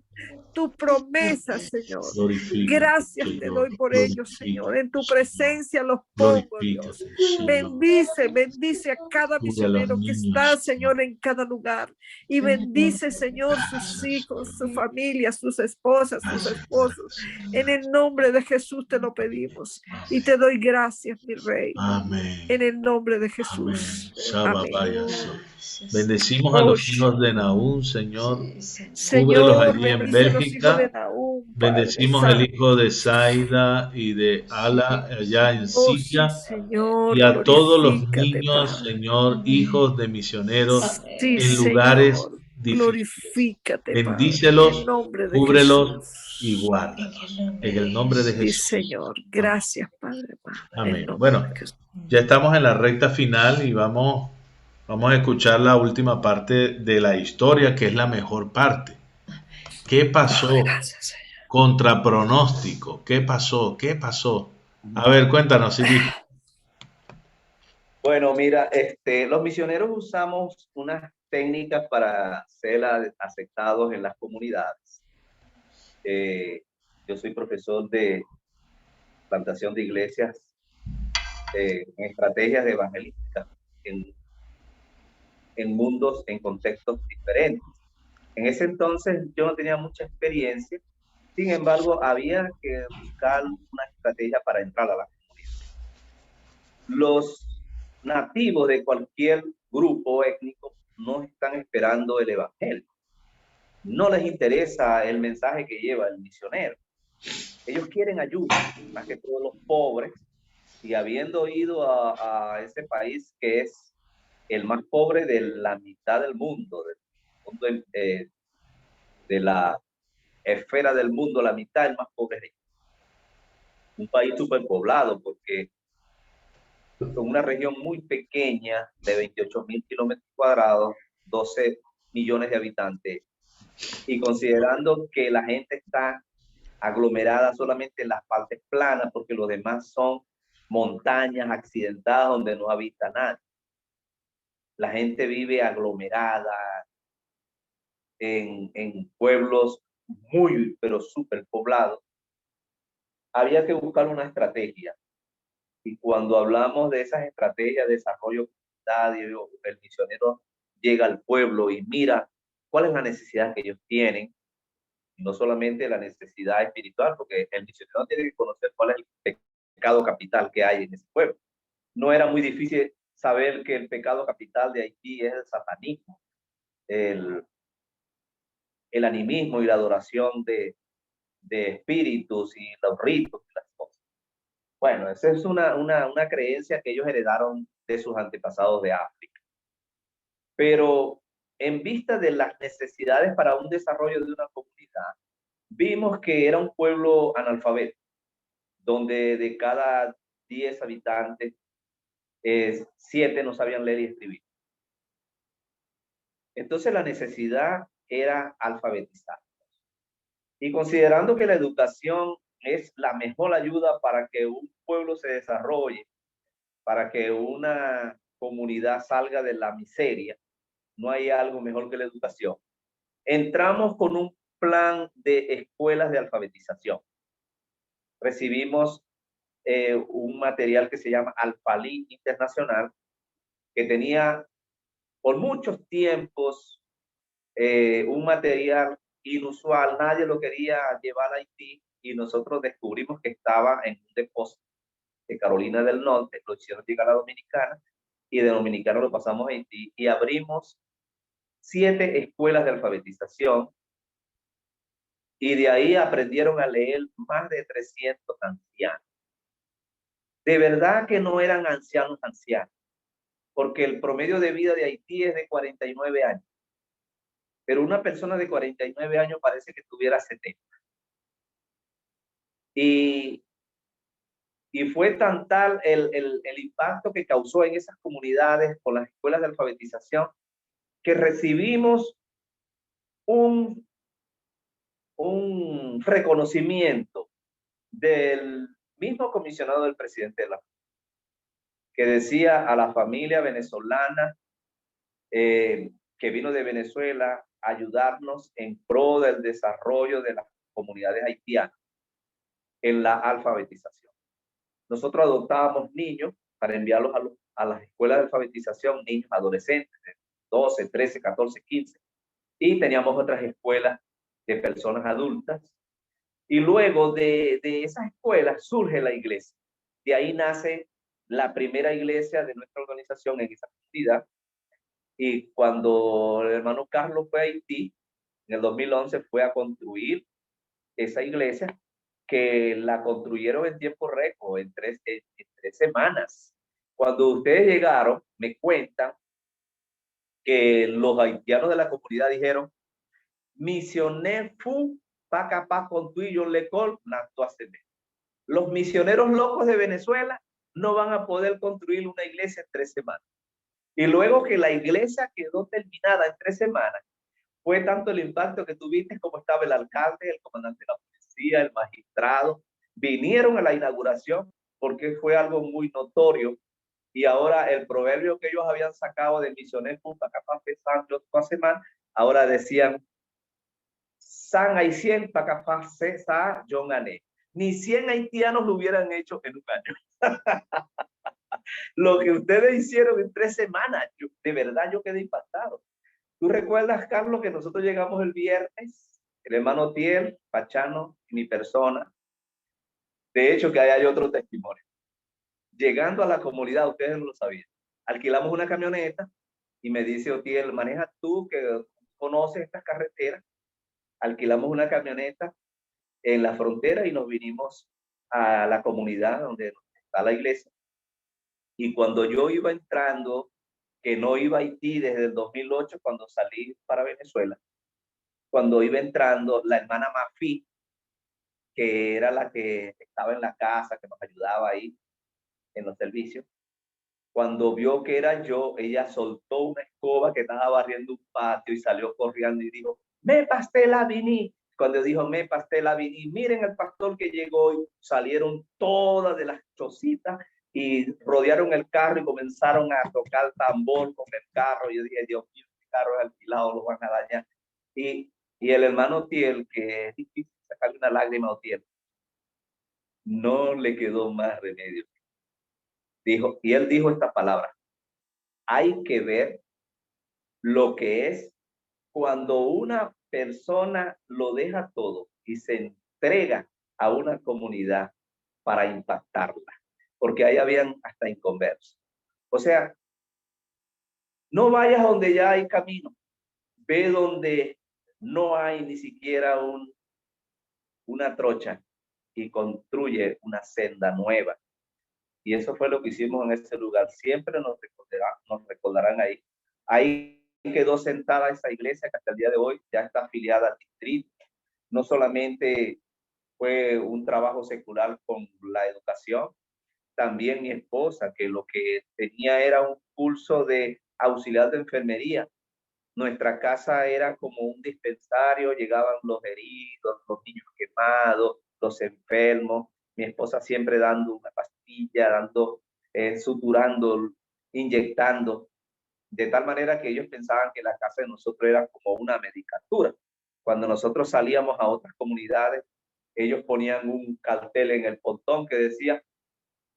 tu promesa promesas, Señor. Gracias te doy por ellos, Señor. En tu presencia los pongo, Dios. Bendice a cada misionero que está, Señor, en cada lugar. Y bendice, Señor, sus hijos, su familia, sus esposas, sus esposos. En el nombre de Jesús te lo pedimos. Y te doy gracias, mi Rey. Amén. En el nombre de Jesús. Amén. Bendecimos a los hijos de Nahum, Señor. Señor, Cúbrelos allí en bendice a los hijos de Bélgica. Nahum, Padre Bendecimos al Santo. hijo de Zaida y de Ala allá en Oh, Siria. sí, Señor, Y a todos los glorifícate, niños, Padre. Señor, hijos de misioneros Sí, en lugares Señor, difíciles. glorifícate, Padre. En Bendícelos, el nombre de cúbrelos Jesús. y guárdalos. En el nombre de Sí, Jesús. Señor. Gracias, Padre. Amén. Bueno, ya estamos en la recta final y vamos a escuchar la última parte de la historia, que es la mejor parte. ¿Qué pasó? Contra pronóstico. ¿Qué pasó? ¿Qué pasó? A ver, cuéntanos, Silvio. Bueno, mira, los misioneros usamos unas técnicas para ser aceptados en las comunidades. Yo soy profesor de plantación de iglesias en estrategias de evangelística en mundos, en contextos diferentes. En ese entonces yo no tenía mucha experiencia, sin embargo había que buscar una estrategia para entrar a la comunidad. Los nativos de cualquier grupo étnico no están esperando el evangelio. No les interesa el mensaje que lleva el misionero. Ellos quieren ayuda, más que todos los pobres, y habiendo ido a ese país que es el más pobre de la mitad del mundo, de la esfera del mundo, la mitad el más pobre es un país superpoblado, porque con una región muy pequeña de 28,000 kilómetros cuadrados, 12 millones de habitantes, y considerando que la gente está aglomerada solamente en las partes planas, porque los demás son montañas accidentadas donde no habita nadie. La gente vive aglomerada en pueblos muy, pero súper poblados. Había que buscar una estrategia. Y cuando hablamos de esas estrategias de desarrollo comunitario, el misionero llega al pueblo y mira cuál es la necesidad que ellos tienen, y no solamente la necesidad espiritual, porque el misionero tiene que conocer cuál es el pecado capital que hay en ese pueblo. No era muy difícil saber que el pecado capital de Haití es el satanismo, el animismo y la adoración de espíritus y los ritos y las cosas. Bueno, esa es una creencia que ellos heredaron de sus antepasados de África. Pero en vista de las necesidades para un desarrollo de una comunidad, vimos que era un pueblo analfabeto, donde de cada 10 habitantes, 7 no sabían leer y escribir. Entonces la necesidad era alfabetizar. Y considerando que la educación es la mejor ayuda para que un pueblo se desarrolle, para que una comunidad salga de la miseria, no hay algo mejor que la educación. Entramos con un plan de escuelas de alfabetización. Recibimos un material que se llama Alfalí Internacional, que tenía por muchos tiempos un material inusual. Nadie lo quería llevar a Haití y nosotros descubrimos que estaba en un depósito de Carolina del Norte, lo hicieron llegar a Dominicana y de Dominicana lo pasamos a Haití y abrimos 7 escuelas de alfabetización y de ahí aprendieron a leer más de 300 ancianos. De verdad que no eran ancianos, porque el promedio de vida de Haití es de 49 años. Pero una persona de 49 años parece que tuviera 70. Y fue tan tal el impacto que causó en esas comunidades con las escuelas de alfabetización que recibimos un reconocimiento del mismo comisionado del presidente de la que decía a la familia venezolana que vino de Venezuela a ayudarnos en pro del desarrollo de las comunidades haitianas en la alfabetización. Nosotros adoptábamos niños para enviarlos a las escuelas de alfabetización, niños adolescentes de 12, 13, 14, 15. Y teníamos otras escuelas de personas adultas. Y luego de esas escuelas surge la iglesia. De ahí nace la primera iglesia de nuestra organización en esa comunidad. Y cuando el hermano Carlos fue a Haití, en el 2011 fue a construir esa iglesia, que la construyeron en tiempo récord, en tres semanas. Cuando ustedes llegaron, me cuentan que los haitianos de la comunidad dijeron, misioné fu pa capaz con tu y yo lecol nato aceme. Los misioneros locos de Venezuela no van a poder construir una iglesia en 3 semanas. Y luego que la iglesia quedó terminada en 3 semanas, fue tanto el impacto que tuviste como estaba el alcalde, el comandante de la policía, el magistrado, vinieron a la inauguración porque fue algo muy notorio. Y ahora el proverbio que ellos habían sacado de misiones puta capaz de Sancho semana, ahora decían San Haitien pa capaz sa John Ané. Ni 100 haitianos lo hubieran hecho en un año. Lo que ustedes hicieron en 3 semanas, de verdad yo quedé impactado. ¿Tú recuerdas, Carlos, que nosotros llegamos el viernes? El hermano Tiel, Pachano y mi persona. De hecho, que ahí hay otro testimonio. Llegando a la comunidad, ustedes no lo sabían. Alquilamos una camioneta y me dice Otiel, maneja tú que conoces estas carreteras. Alquilamos una camioneta en la frontera y nos vinimos a la comunidad donde está la iglesia. Y cuando yo iba entrando, que no iba a Haití desde el 2008, cuando salí para Venezuela, cuando iba entrando, la hermana Mafi, que era la que estaba en la casa, que nos ayudaba ahí en los servicios, cuando vio que era yo, ella soltó una escoba que estaba barriendo un patio y salió corriendo y dijo, me pasté la viní. Cuando dijo, me pasté la viní, miren el pastor que llegó, y salieron todas de las chocitas y rodearon el carro y comenzaron a tocar tambor con el carro. Y yo dije, Dios mío, este carro es alquilado, lo van a dañar. Y el hermano Tiel, que es difícil sacarle una lágrima a Tiel, no le quedó más remedio. Y él dijo esta palabra, hay que ver lo que es cuando una persona lo deja todo y se entrega a una comunidad para impactarla, porque ahí habían hasta inconversos. O sea, no vayas donde ya hay camino, ve donde no hay ni siquiera una trocha y construye una senda nueva. Y eso fue lo que hicimos en ese lugar. Siempre nos recordarán ahí. Ahí quedó sentada esa iglesia que hasta el día de hoy ya está afiliada al distrito. No solamente fue un trabajo secular con la educación, también mi esposa, que lo que tenía era un curso de auxiliar de enfermería. Nuestra casa era como un dispensario, llegaban los heridos, los niños quemados, los enfermos. Mi esposa siempre dando una pastilla, suturando, inyectando, de tal manera que ellos pensaban que la casa de nosotros era como una medicatura. Cuando nosotros salíamos a otras comunidades, ellos ponían un cartel en el portón que decía,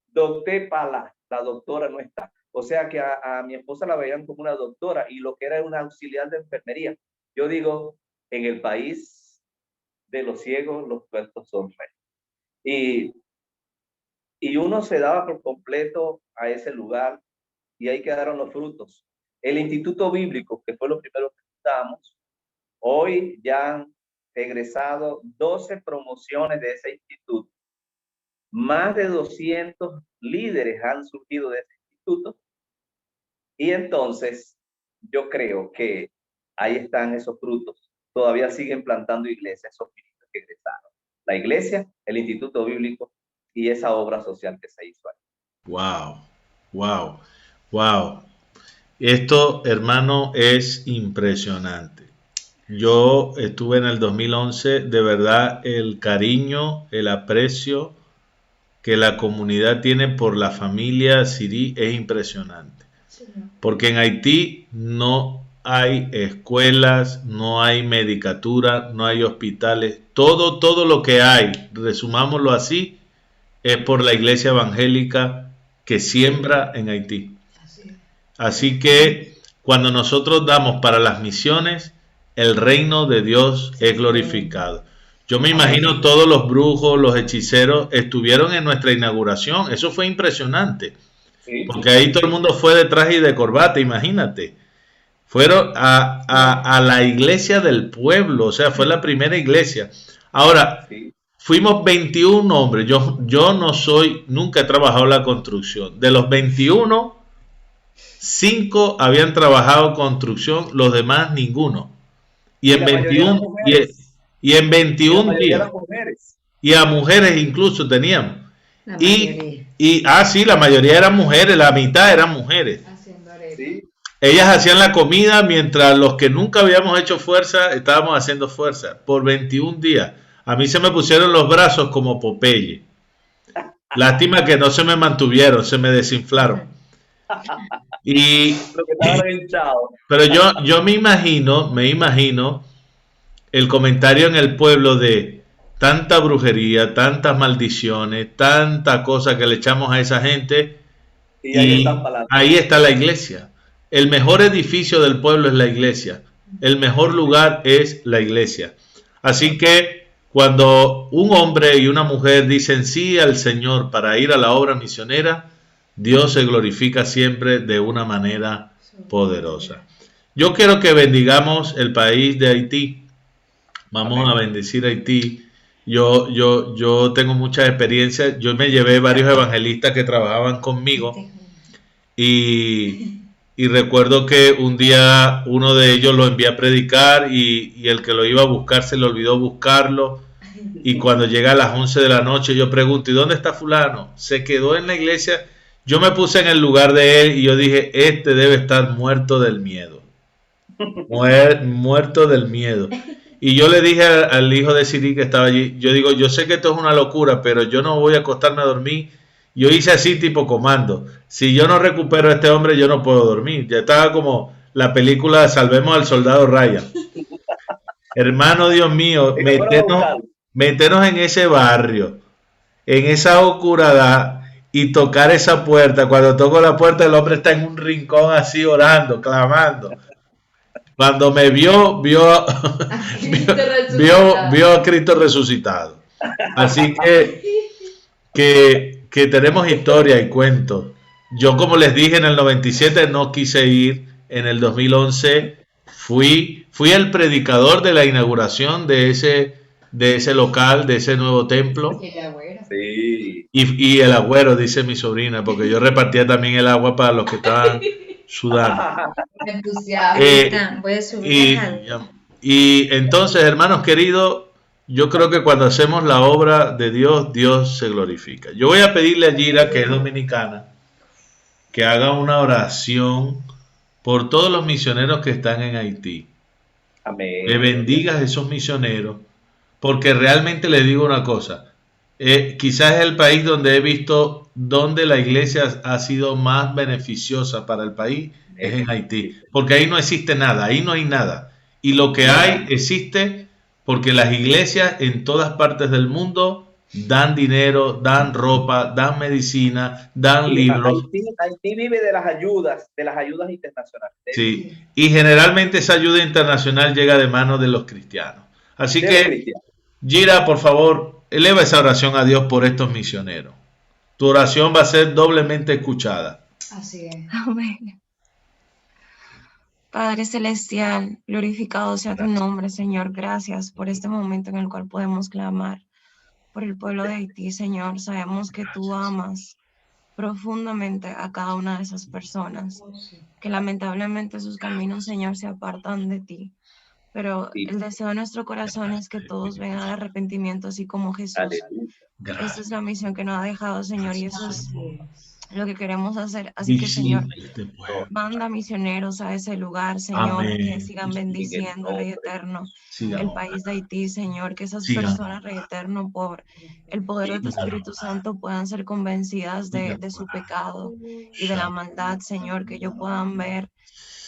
doctor Pala, la doctora no está. O sea que a mi esposa la veían como una doctora y lo que era una auxiliar de enfermería. Yo digo, en el país de los ciegos, los tuertos son reyes. Y uno se daba por completo a ese lugar y ahí quedaron los frutos. El Instituto Bíblico, que fue lo primero que fundamos, hoy ya han egresado 12 promociones de ese instituto. Más de 200 líderes han surgido de ese instituto. Y entonces yo creo que ahí están esos frutos. Todavía siguen plantando iglesias, esos ministros que egresaron. La iglesia, el Instituto Bíblico y esa obra social que se hizo ahí. Wow, wow, wow. Esto, hermano, es impresionante. Yo estuve en el 2011, de verdad, el cariño, el aprecio que la comunidad tiene por la familia Sirí es impresionante. Sí. Porque en Haití no hay escuelas, no hay medicatura, no hay hospitales. Todo lo que hay, resumámoslo así, es por la iglesia evangélica que siembra en Haití. Así que cuando nosotros damos para las misiones, el reino de Dios es glorificado. Yo me imagino todos los brujos, los hechiceros estuvieron en nuestra inauguración. Eso fue impresionante. Porque ahí todo el mundo fue de traje y de corbata, imagínate. Fueron a la iglesia del pueblo, o sea, fue la primera iglesia. Ahora, fuimos 21 hombres. Yo no soy, nunca he trabajado en la construcción. De los 21, 5 habían trabajado construcción, los demás ninguno. Y en 21 y en 21 días. Y a mujeres incluso teníamos. Sí, la mayoría eran mujeres, la mitad eran mujeres. Ellas hacían la comida mientras los que nunca habíamos hecho fuerza estábamos haciendo fuerza por 21 días. A mí se me pusieron los brazos como Popeye. Lástima que no se me mantuvieron, se me desinflaron. Pero yo me imagino el comentario en el pueblo de tanta brujería, tantas maldiciones, tanta cosa que le echamos a esa gente, y ahí está la iglesia. El mejor edificio del pueblo es la iglesia. El mejor lugar es la iglesia. Así que cuando un hombre y una mujer dicen sí al Señor para ir a la obra misionera, Dios se glorifica siempre de una manera poderosa. Yo quiero que bendigamos el país de Haití. Vamos a bendecir Haití. Yo tengo mucha experiencia. Yo me llevé varios evangelistas que trabajaban conmigo y recuerdo que un día uno de ellos lo envié a predicar y el que lo iba a buscar se le olvidó buscarlo, y cuando llega a las 11 de la noche yo pregunto, ¿y dónde está fulano? Se quedó en la iglesia. Yo me puse en el lugar de él y yo dije, este debe estar muerto del miedo. Muerto del miedo. Y yo le dije al hijo de Siri que estaba allí, yo digo, yo sé que esto es una locura, pero yo no voy a acostarme a dormir. Yo hice así tipo comando. Si yo no recupero a este hombre, yo no puedo dormir. Ya estaba como la película Salvemos al Soldado Ryan. Hermano, Dios mío, meternos en ese barrio, en esa oscuridad, y tocar esa puerta. Cuando toco la puerta, el hombre está en un rincón así orando, clamando. Cuando me vio a Cristo resucitado. Así que tenemos historia y cuentos. Yo, como les dije, en el 97 no quise ir. En el 2011 fui el predicador de la inauguración de ese local, de ese nuevo templo. Sí. Y el agüero, dice mi sobrina, porque yo repartía también el agua para los que estaban sudando. Y entonces, hermanos queridos, yo creo que cuando hacemos la obra de Dios, Dios se glorifica. Yo voy a pedirle a Gira, que es dominicana, que haga una oración por todos los misioneros que están en Haití. Amén. Que bendigas a esos misioneros, porque realmente les digo una cosa, quizás es el país donde he visto donde la iglesia ha sido más beneficiosa para el país, es en Haití, porque ahí no existe nada, ahí no hay nada, y lo que hay existe porque las iglesias en todas partes del mundo dan dinero, dan ropa, dan medicina, dan libros. Haití vive de las ayudas internacionales. Sí, y generalmente esa ayuda internacional llega de manos de los cristianos. Así que, Gira, por favor, eleva esa oración a Dios por estos misioneros. Tu oración va a ser doblemente escuchada. Así es. Amén. Padre Celestial, glorificado sea tu nombre, Señor. Gracias por este momento en el cual podemos clamar por el pueblo de Haití, Señor. Sabemos que tú amas profundamente a cada una de esas personas, que lamentablemente sus caminos, Señor, se apartan de ti. Pero el deseo de nuestro corazón es que todos vengan al arrepentimiento, así como Jesús. Esa es la misión que nos ha dejado, Señor, y eso es lo que queremos hacer. Así que, Señor, manda misioneros a ese lugar, Señor, que sigan bendiciendo, Rey Eterno, el país de Haití, Señor, que esas personas, Rey Eterno, por el poder de tu Espíritu Santo puedan ser convencidas de su pecado y de la maldad, Señor, que ellos puedan ver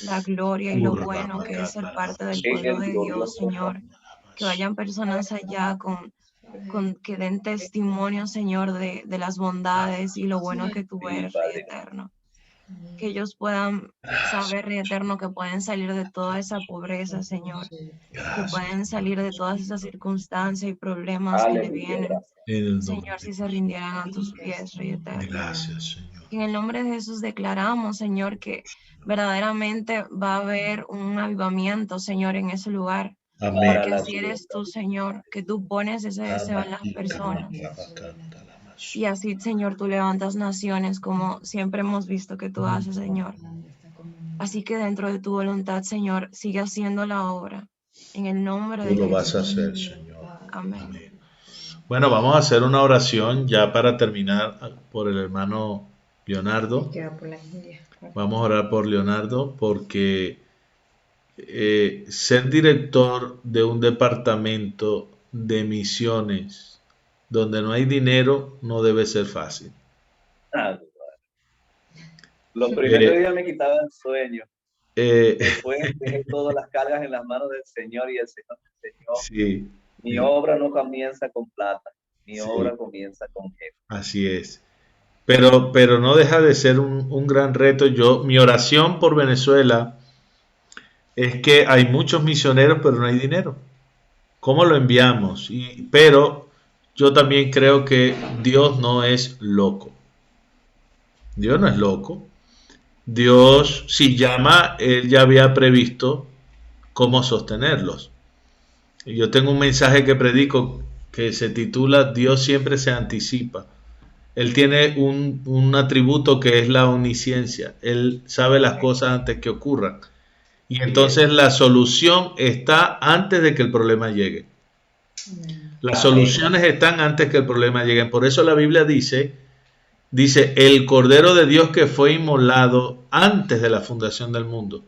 la gloria y lo bueno que es ser parte del pueblo de Dios, Señor, que vayan personas allá que den testimonio, Señor, de las bondades y lo bueno que tú eres, Rey Eterno. Que ellos puedan saber, Rey Eterno, que pueden salir de toda esa pobreza, Señor. Que pueden salir de todas esas circunstancias y problemas que le vienen, Señor, si se rindieran a tus pies, Rey Eterno. Gracias, Señor. En el nombre de Jesús declaramos, Señor, que verdaderamente va a haber un avivamiento, Señor, en ese lugar. Amén. Porque así eres tú, Señor, que tú pones ese deseo en las personas. Y así, Señor, tú levantas naciones como siempre hemos visto que tú haces, Señor. Así que dentro de tu voluntad, Señor, sigue haciendo la obra. En el nombre de Jesús. Tú lo vas a hacer, Señor. Amén. Amén. Bueno, vamos a hacer una oración ya para terminar por el hermano Leonardo. Vamos a orar por Leonardo porque ser director de un departamento de misiones donde no hay dinero no debe ser fácil. Los primeros días me quitaba el sueño. Después dejé todas las cargas en las manos del Señor y el Señor me enseñó. Sí. Mi obra no comienza con plata, mi obra comienza con jefe. Así es. Pero no deja de ser un gran reto. Mi oración por Venezuela es que hay muchos misioneros, pero no hay dinero. ¿Cómo lo enviamos? Pero yo también creo que Dios no es loco. Dios no es loco. Dios, si llama, Él ya había previsto cómo sostenerlos. Yo tengo un mensaje que predico que se titula Dios siempre se anticipa. Él tiene un atributo que es la omnisciencia. Él sabe las cosas antes que ocurran. Y entonces la solución está antes de que el problema llegue. Las soluciones están antes que el problema llegue. Por eso la Biblia dice, el Cordero de Dios que fue inmolado antes de la fundación del mundo.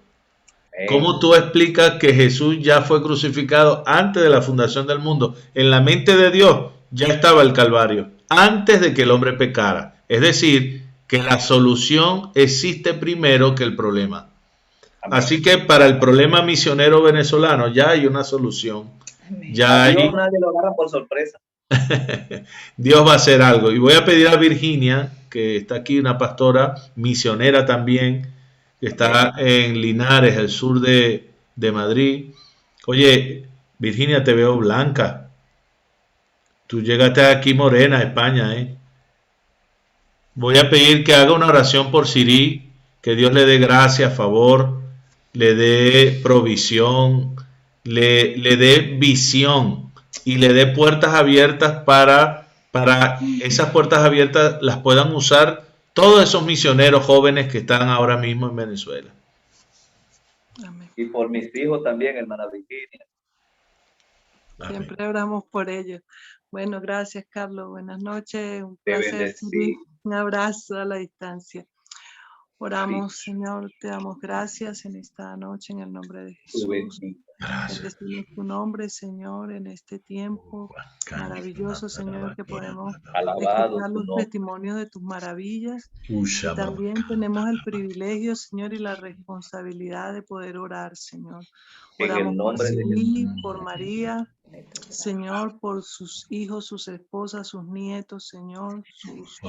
¿Cómo tú explicas que Jesús ya fue crucificado antes de la fundación del mundo? En la mente de Dios ya estaba el Calvario, antes de que el hombre pecara. Es decir, que la solución existe primero que el problema. Así que para el problema misionero venezolano ya hay una solución. Ya hay... Nadie lo agarra por sorpresa. Dios va a hacer algo. Y voy a pedir a Virginia, que está aquí, una pastora misionera también, que está en Linares, el sur de Madrid. Oye, Virginia, te veo blanca. Tú llegaste aquí morena a España, ¿eh? Voy a pedir que haga una oración por Siri, que Dios le dé gracia, favor, le dé provisión, le dé visión y le dé puertas abiertas para esas puertas abiertas las puedan usar todos esos misioneros jóvenes que están ahora mismo en Venezuela. Amén. Y por mis hijos también, hermana Virginia. Siempre oramos por ellos. Bueno, gracias, Carlos. Buenas noches. Un placer. Un abrazo a la distancia. Oramos, Señor, te damos gracias en esta noche en el nombre de Jesús. Bendecimos tu nombre, Señor, en este tiempo maravilloso, Señor, que podemos escuchar los testimonios de tus maravillas. Y también tenemos el privilegio, Señor, y la responsabilidad de poder orar, Señor. Oramos por Siri, por María, Señor, por sus hijos, sus esposas, sus nietos, Señor, sus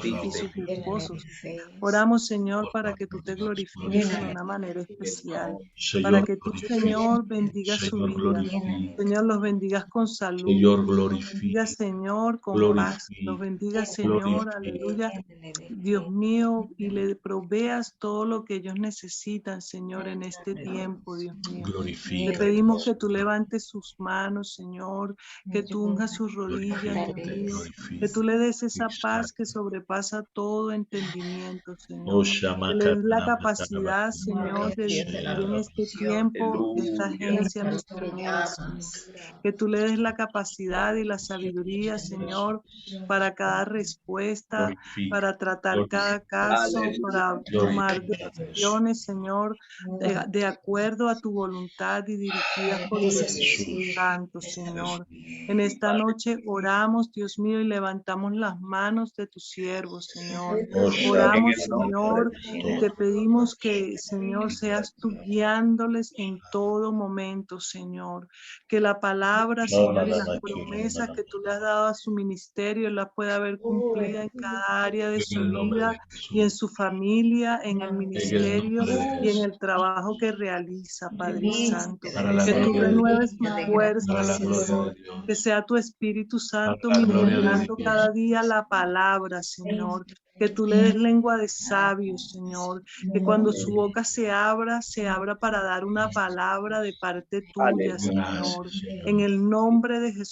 esposos. Oramos, Señor, para que tú te glorifiques de una manera especial, para que tú, Señor, bendigas su vida, Señor, los bendigas con salud, los bendigas, Señor, con paz, los bendigas, Señor, aleluya, Dios mío, y le proveas todo lo que ellos necesitan, Señor, en este tiempo, Dios mío. Le pedimos que tú levantes sus manos, Señor, Señor, que tú unjas sus rodillas, Dios mío, que tú le des esa paz que sobrepasa todo entendimiento, Señor, que le des la capacidad, Señor, de dirigir en este tiempo esta agencia misionera, Señor, que tú le des la capacidad y la sabiduría, Señor, para cada respuesta, para tratar cada caso, para tomar decisiones, Señor, de acuerdo a tu voluntad y dirigidas por tu Espíritu Santo, Señor. En esta noche oramos, Dios mío, y levantamos las manos de tus siervos, Señor. Oramos, Señor, y te pedimos que, Señor, seas tú guiándoles en todo momento, Señor. Que la palabra, Señor, y las promesas que tú le has dado a su ministerio las pueda ver cumplida en cada área de su vida y en su familia, en el ministerio y en el trabajo que realiza, Padre Santo. Que tú renueves su fuerza, Señor. Que sea tu Espíritu Santo ministrando cada día la palabra, Señor. Que tú le des lengua de sabios, Señor. Que cuando su boca se abra para dar una palabra de parte tuya, Señor. En el nombre de Jesús.